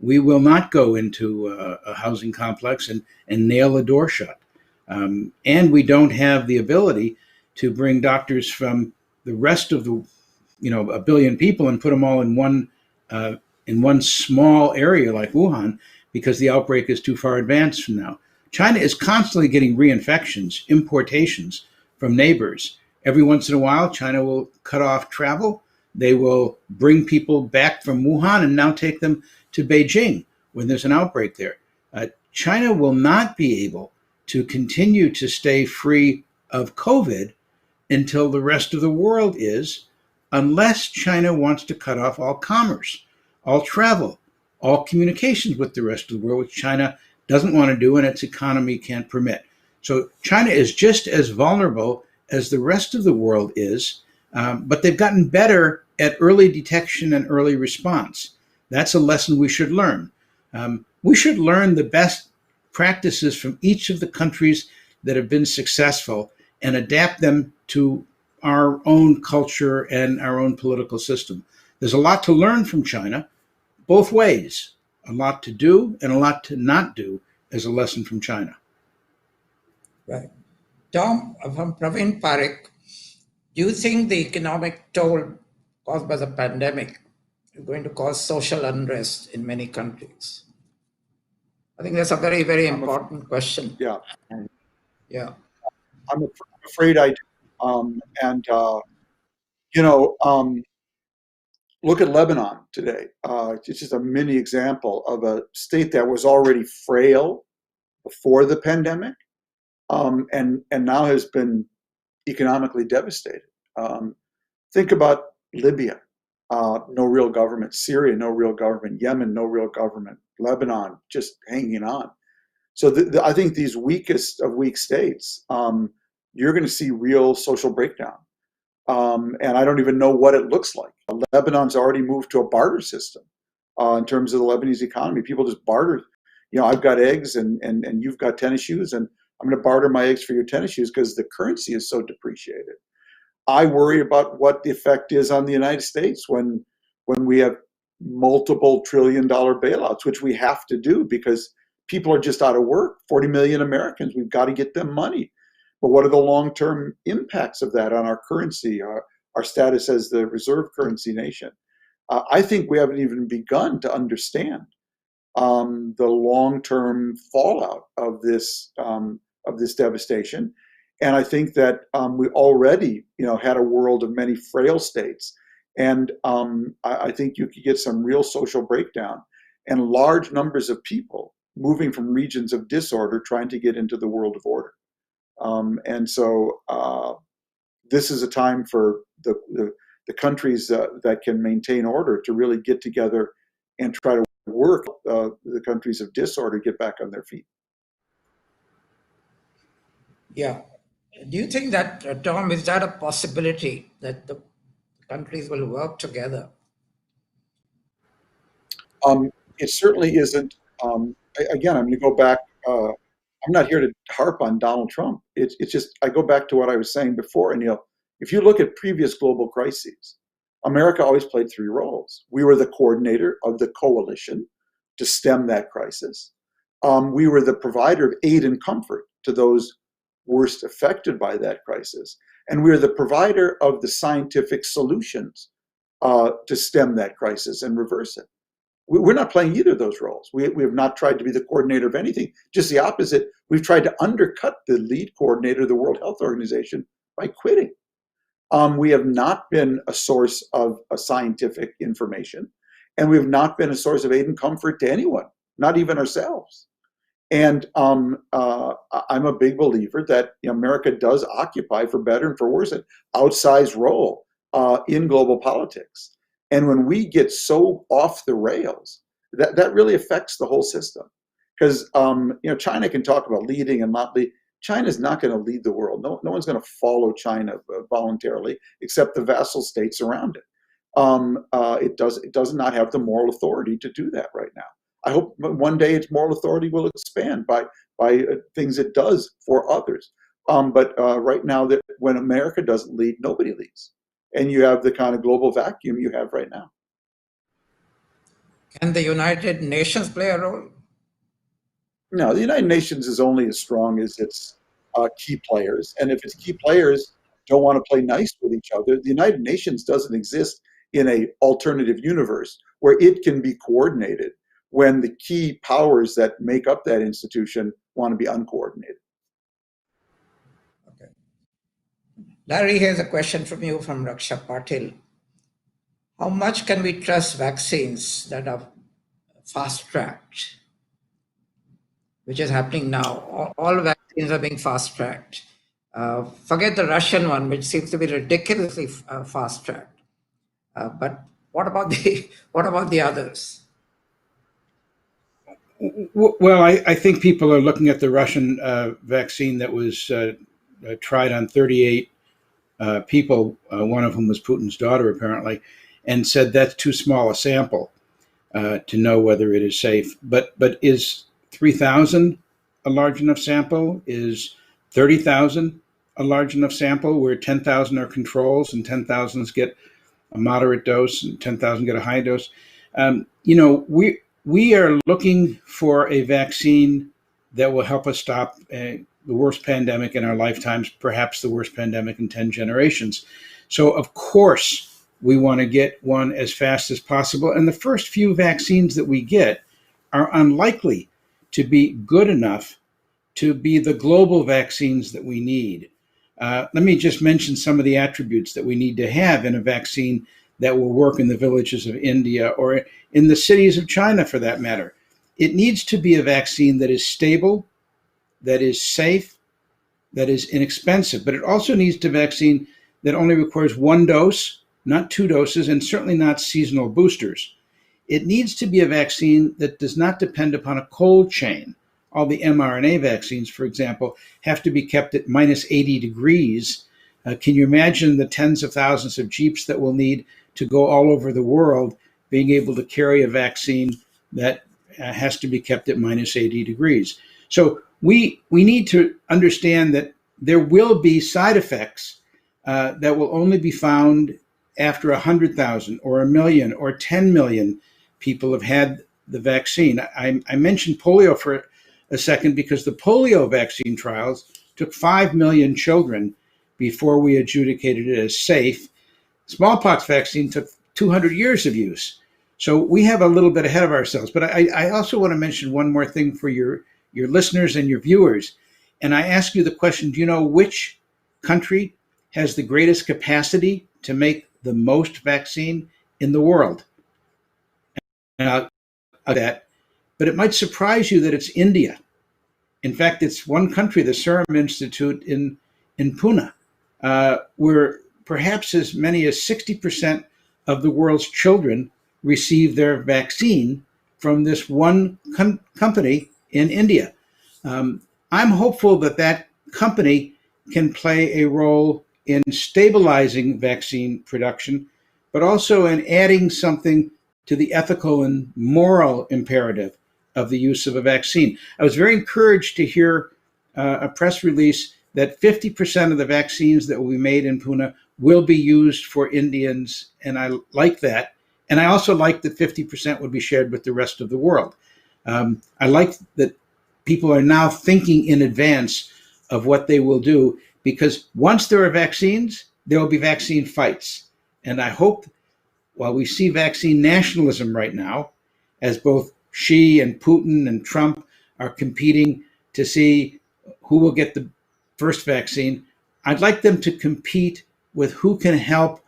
We will not go into a housing complex and nail a door shut. And we don't have the ability to bring doctors from the rest of the, a billion people and put them all in one small area like Wuhan, because the outbreak is too far advanced from now. China is constantly getting reinfections, importations from neighbors. Every once in a while, China will cut off travel. They will bring people back from Wuhan and now take them to Beijing when there's an outbreak there. China will not be able to continue to stay free of COVID until the rest of the world is, unless China wants to cut off all commerce, all travel, all communications with the rest of the world, which China doesn't want to do and its economy can't permit. So China is just as vulnerable as the rest of the world is, but they've gotten better at early detection and early response. That's a lesson we should learn. We should learn the best practices from each of the countries that have been successful and adapt them to our own culture and our own political system. There's a lot to learn from China, both ways, a lot to do and a lot to not do as a lesson from China. Right. Tom, from Praveen Parekh, do you think the economic toll caused by the pandemic is going to cause social unrest in many countries? I think that's a very, very important question. Yeah. Yeah. I'm afraid I do. And you know, look at Lebanon today. It's just a mini example of a state that was already frail before the pandemic, and now has been economically devastated. Think about Libya, no real government. Syria, no real government. Yemen, no real government. Lebanon, just hanging on. So I think these weakest of weak states, you're going to see real social breakdown. And I don't even know what it looks like. Lebanon's already moved to a barter system in terms of the Lebanese economy. People just barter. You know, I've got eggs and you've got tennis shoes, and I'm going to barter my eggs for your tennis shoes because the currency is so depreciated. I worry about what the effect is on the United States when we have multiple $trillion bailouts, which we have to do because people are just out of work. 40 million Americans, we've got to get them money. But what are the long-term impacts of that on our currency, our status as the reserve currency nation? I think we haven't even begun to understand the long-term fallout of this devastation. And I think that we already, had a world of many frail states, and I think you could get some real social breakdown and large numbers of people moving from regions of disorder trying to get into the world of order. And so this is a time for the countries that can maintain order to really get together and try to work the countries of disorder get back on their feet. Yeah. Do you think that, Tom, is that a possibility that the countries will work together? It certainly isn't. Again, I'm going to go back. I'm not here to harp on Donald Trump. It's just I go back to what I was saying before, Neil. If you look at previous global crises, America always played three roles. We were the coordinator of the coalition to stem that crisis. We were the provider of aid and comfort to those worst affected by that crisis. And we were the provider of the scientific solutions to stem that crisis and reverse it. We're not playing either of those roles. We have not tried to be the coordinator of anything, just the opposite. We've tried to undercut the lead coordinator of the World Health Organization by quitting. We have not been a source of scientific information, and we have not been a source of aid and comfort to anyone, not even ourselves. And I'm a big believer that America does occupy, for better and for worse, an outsized role in global politics. And when we get so off the rails, that really affects the whole system. Because China can talk about leading and not lead. China's not going to lead the world. No one's going to follow China voluntarily, except the vassal states around it. It does not have the moral authority to do that right now. I hope one day its moral authority will expand by things it does for others. But right now, that when America doesn't lead, nobody leads. And you have the kind of global vacuum you have right now. Can the United Nations play a role? No, the United Nations is only as strong as its key players. And if its key players don't want to play nice with each other, the United Nations doesn't exist in an alternative universe where it can be coordinated when the key powers that make up that institution want to be uncoordinated. Okay. Larry, here's a question from you from Raksha Patil. How much can we trust vaccines that are fast-tracked, which is happening now? All vaccines are being fast-tracked. Forget the Russian one, which seems to be ridiculously fast-tracked. But what about the others? Well, I think people are looking at the Russian vaccine that was tried on 38 people, one of whom was Putin's daughter, apparently, and said that's too small a sample to know whether it is safe. But is 3,000 a large enough sample? Is 30,000 a large enough sample where 10,000 are controls and 10,000 get a moderate dose and 10,000 get a high dose? We are looking for a vaccine that will help us stop the worst pandemic in our lifetimes, perhaps the worst pandemic in 10 generations. So, of course, we want to get one as fast as possible. And the first few vaccines that we get are unlikely to be good enough to be the global vaccines that we need. Let me just mention some of the attributes that we need to have in a vaccine that will work in the villages of India or in the cities of China, for that matter. It needs to be a vaccine that is stable, that is safe, that is inexpensive, but it also needs to be a vaccine that only requires one dose, not two doses, and certainly not seasonal boosters. It needs to be a vaccine that does not depend upon a cold chain. All the mRNA vaccines, for example, have to be kept at minus 80 degrees. Can you imagine the tens of thousands of jeeps that we'll need to go all over the world being able to carry a vaccine that has to be kept at minus 80 degrees? So we need to understand that there will be side effects that will only be found after 100,000 or 1 million or 10 million people have had the vaccine. I mentioned polio for a second because the polio vaccine trials took 5 million children before we adjudicated it as safe. Smallpox vaccine took 200 years of use. So we have a little bit ahead of ourselves. But I also want to mention one more thing for your listeners and your viewers. And I ask you the question, do you know which country has the greatest capacity to make the most vaccine in the world? And I'll that, but it might surprise you that it's India. In fact, it's one country, the Serum Institute in Pune, where perhaps as many as 60% of the world's children receive their vaccine from this one company in India. I'm hopeful that that company can play a role in stabilizing vaccine production, but also in adding something to the ethical and moral imperative of the use of a vaccine. I was very encouraged to hear a press release that 50% of the vaccines that will be made in Pune will be used for Indians, and I like that. And I also like that 50% would be shared with the rest of the world. I like that people are now thinking in advance of what they will do, because once there are vaccines, there will be vaccine fights. And I hope, while we see vaccine nationalism right now, as both Xi and Putin and Trump are competing to see who will get the first vaccine, I'd like them to compete with who can help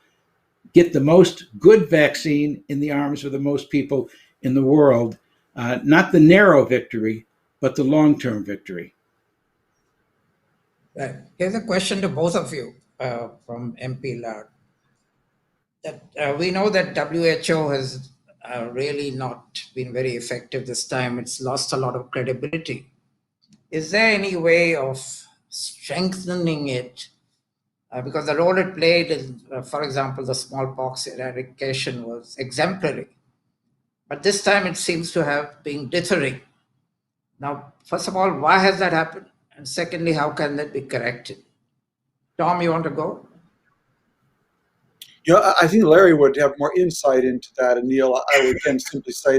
get the most good vaccine in the arms of the most people in the world, not the narrow victory, but the long-term victory. Right. Here's a question to both of you from MP Lard. That we know that WHO has really not been very effective this time. It's lost a lot of credibility. Is there any way of strengthening it? Because the role it played in, for example, the smallpox eradication was exemplary. But this time it seems to have been dithering. Now, first of all, why has that happened? And secondly, how can that be corrected? Tom, you want to go? I think Larry would have more insight into that. And Neil, I would again simply say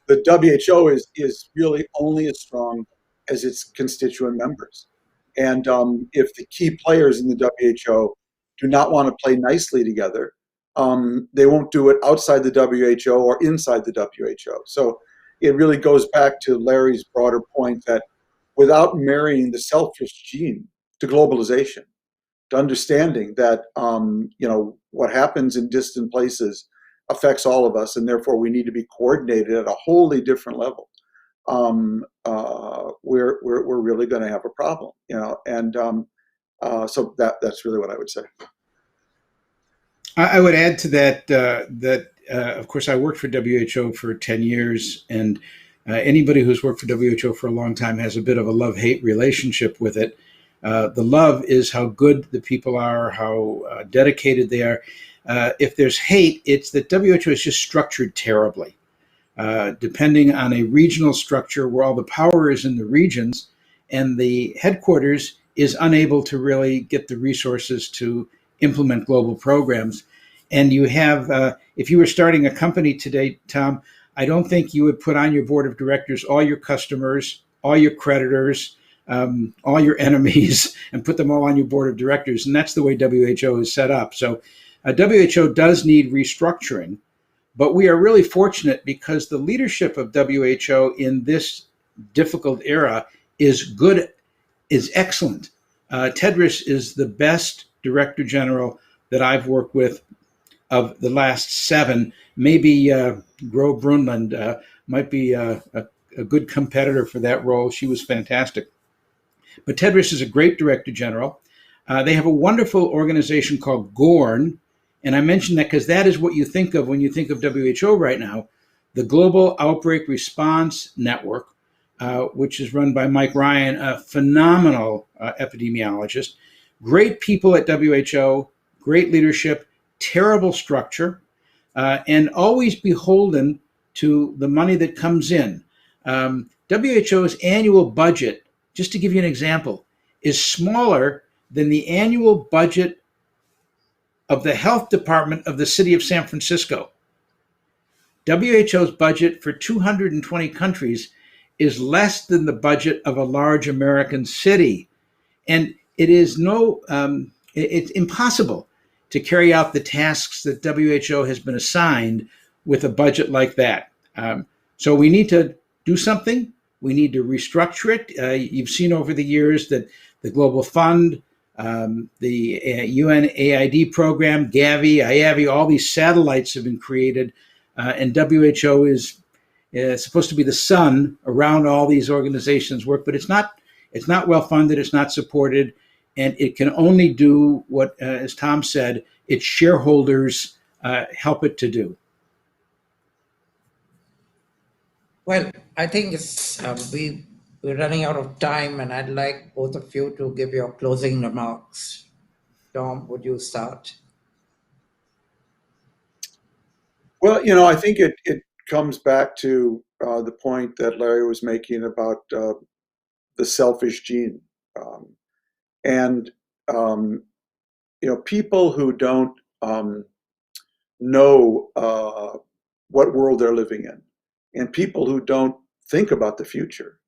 the WHO is really only as strong as its constituent members. And if the key players in the WHO do not want to play nicely together, they won't do it outside the WHO or inside the WHO. So it really goes back to Larry's broader point that without marrying the selfish gene to globalization, to understanding that what happens in distant places affects all of us, and therefore we need to be coordinated at a wholly different level. We're really going to have a problem, and so that's really what I would say. I would add to that of course, I worked for WHO for 10 years, and anybody who's worked for WHO for a long time has a bit of a love-hate relationship with it. The love is how good the people are, how dedicated they are. If there's hate, it's that WHO is just structured terribly. Depending on a regional structure where all the power is in the regions, and the headquarters is unable to really get the resources to implement global programs. And you have, if you were starting a company today, Tom, I don't think you would put on your board of directors all your customers, all your creditors, all your enemies, and put them all on your board of directors. And that's the way WHO is set up. So WHO does need restructuring, but we are really fortunate because the leadership of WHO in this difficult era is good, is excellent. Tedros is the best director general that I've worked with of the last 7. Maybe Gro Brundtland might be a good competitor for that role. She was fantastic. But Tedros is a great director general. They have a wonderful organization called GORN. And I mention that because that is what you think of when you think of WHO right now, the Global Outbreak Response Network, which is run by Mike Ryan, a phenomenal epidemiologist. Great people at WHO, great leadership, terrible structure, and always beholden to the money that comes in. WHO's annual budget, just to give you an example, is smaller than the annual budget of the health department of the city of San Francisco. WHO's budget for 220 countries is less than the budget of a large American city. And it is it's impossible to carry out the tasks that WHO has been assigned with a budget like that. So we need to do something. We need to restructure it. You've seen over the years that the Global Fund, the UNAID program, Gavi, IAVI, all these satellites have been created, and WHO is supposed to be the sun around all these organizations' work, but it's not well funded, it's not supported, and it can only do what, as Tom said, its shareholders help it to do. Well, I think it's we're running out of time, and I'd like both of you to give your closing remarks. Tom, would you start? Well, I think it comes back to the point that Larry was making about the selfish gene. And people who don't know what world they're living in, and people who don't think about the future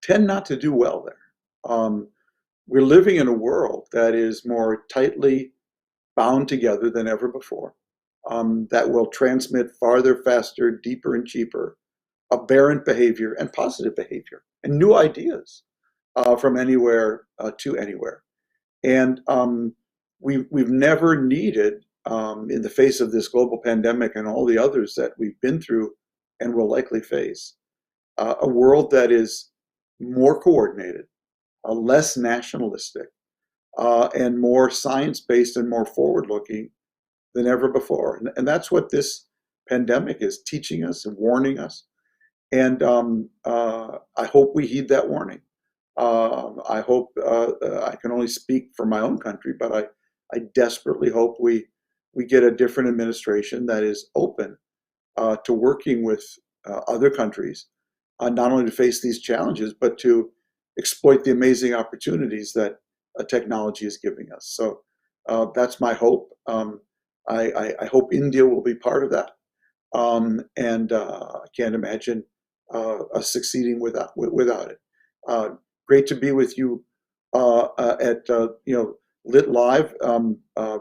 tend not to do well there. We're living in a world that is more tightly bound together than ever before, that will transmit farther, faster, deeper, and cheaper aberrant behavior and positive behavior and new ideas from anywhere to anywhere. And we've never needed, in the face of this global pandemic and all the others that we've been through and will likely face, a world that is more coordinated, less nationalistic, and more science-based and more forward-looking than ever before. And that's what this pandemic is teaching us and warning us. And I hope we heed that warning. I hope, I can only speak for my own country, but I desperately hope we get a different administration that is open to working with other countries, not only to face these challenges, but to exploit the amazing opportunities that technology is giving us. So that's my hope. I hope India will be part of that. And I can't imagine us succeeding without it. Great to be with you at Lit Live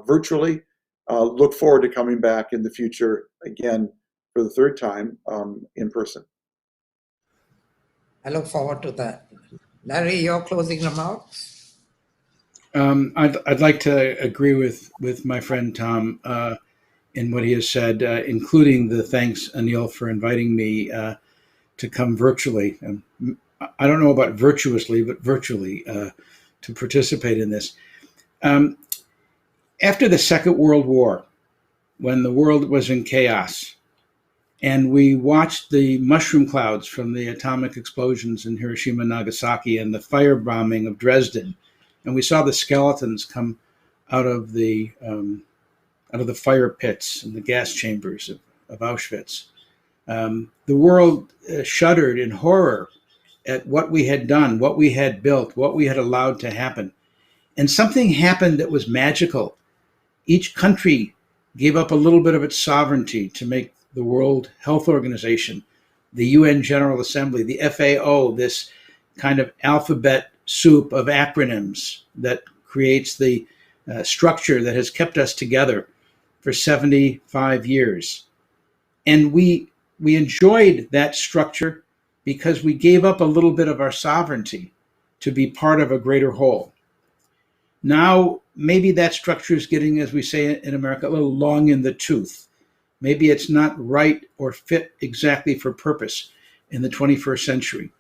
virtually. Look forward to coming back in the future again for the third time in person. I look forward to that. Larry, your closing remarks? I'd like to agree with my friend Tom in what he has said, including the thanks, Anil, for inviting me to come virtually. I don't know about virtuously, but virtually to participate in this. After the Second World War, when the world was in chaos, and we watched the mushroom clouds from the atomic explosions in Hiroshima and Nagasaki and the firebombing of Dresden, and we saw the skeletons come out of the fire pits and the gas chambers of Auschwitz. The world shuddered in horror at what we had done, what we had built, what we had allowed to happen. And something happened that was magical. Each country gave up a little bit of its sovereignty to make the World Health Organization, the UN General Assembly, the FAO, this kind of alphabet soup of acronyms that creates the structure that has kept us together for 75 years. And we enjoyed that structure because we gave up a little bit of our sovereignty to be part of a greater whole. Now, maybe that structure is getting, as we say in America, a little long in the tooth. Maybe it's not right or fit exactly for purpose in the 21st century.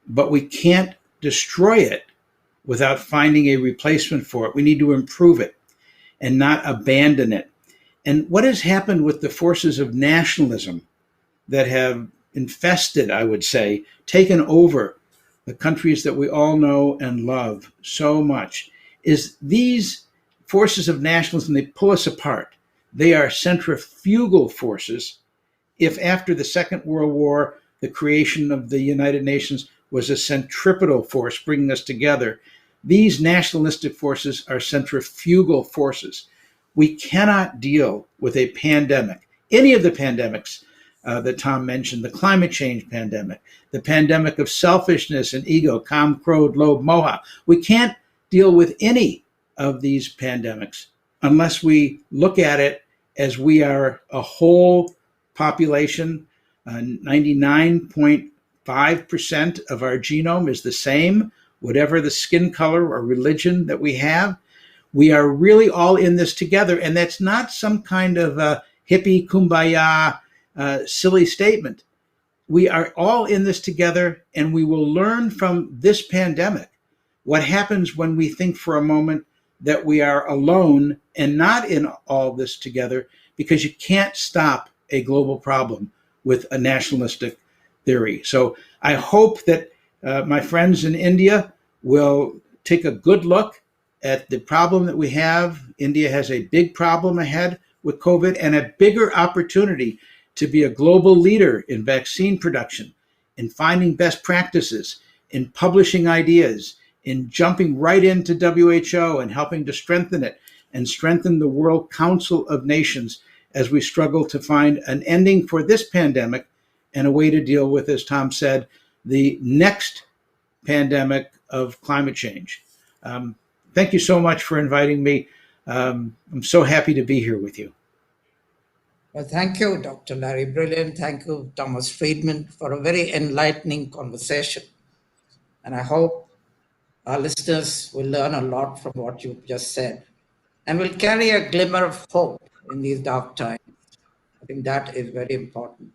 But we can't destroy it without finding a replacement for it. We need to improve it and not abandon it. And what has happened with the forces of nationalism that have infested, I would say, taken over the countries that we all know and love so much, is these forces of nationalism, they pull us apart. They are centrifugal forces. If after the Second World War, the creation of the United Nations was a centripetal force bringing us together, these nationalistic forces are centrifugal forces. We cannot deal with a pandemic, any of the pandemics that Tom mentioned, the climate change pandemic, the pandemic of selfishness and ego, Kam, Krod, Lob, Moha. We can't deal with any of these pandemics unless we look at it as we are a whole population. 99.5% of our genome is the same, whatever the skin color or religion that we have. We are really all in this together, and that's not some kind of a hippie kumbaya silly statement. We are all in this together, and we will learn from this pandemic what happens when we think for a moment that we are alone and not in all this together, because you can't stop a global problem with a nationalistic theory. So I hope that my friends in India will take a good look at the problem that we have. India has a big problem ahead with COVID and a bigger opportunity to be a global leader in vaccine production, in finding best practices, in publishing ideas, in jumping right into WHO and helping to strengthen it and strengthen the World Council of Nations as we struggle to find an ending for this pandemic and a way to deal with, as Tom said, the next pandemic of climate change. Thank you so much for inviting me. I'm so happy to be here with you. Well, thank you, Dr. Larry Brilliant. Thank you, Thomas Friedman, for a very enlightening conversation. And I hope our listeners will learn a lot from what you've just said and will carry a glimmer of hope in these dark times. I think that is very important.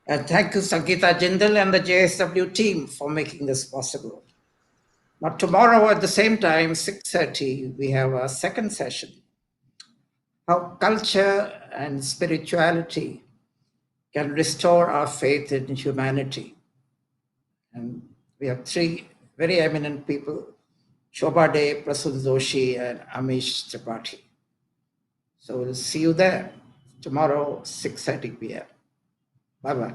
And thank you, Sangeeta Jindal and the JSW team for making this possible. Now, tomorrow at the same time, 6:30, we have a second session, how culture and spirituality can restore our faith in humanity. And we have three very eminent people, Shobha De, Prasad Doshi, and Amish Tripathi. So we'll see you there tomorrow, 6:30 p.m. Bye-bye.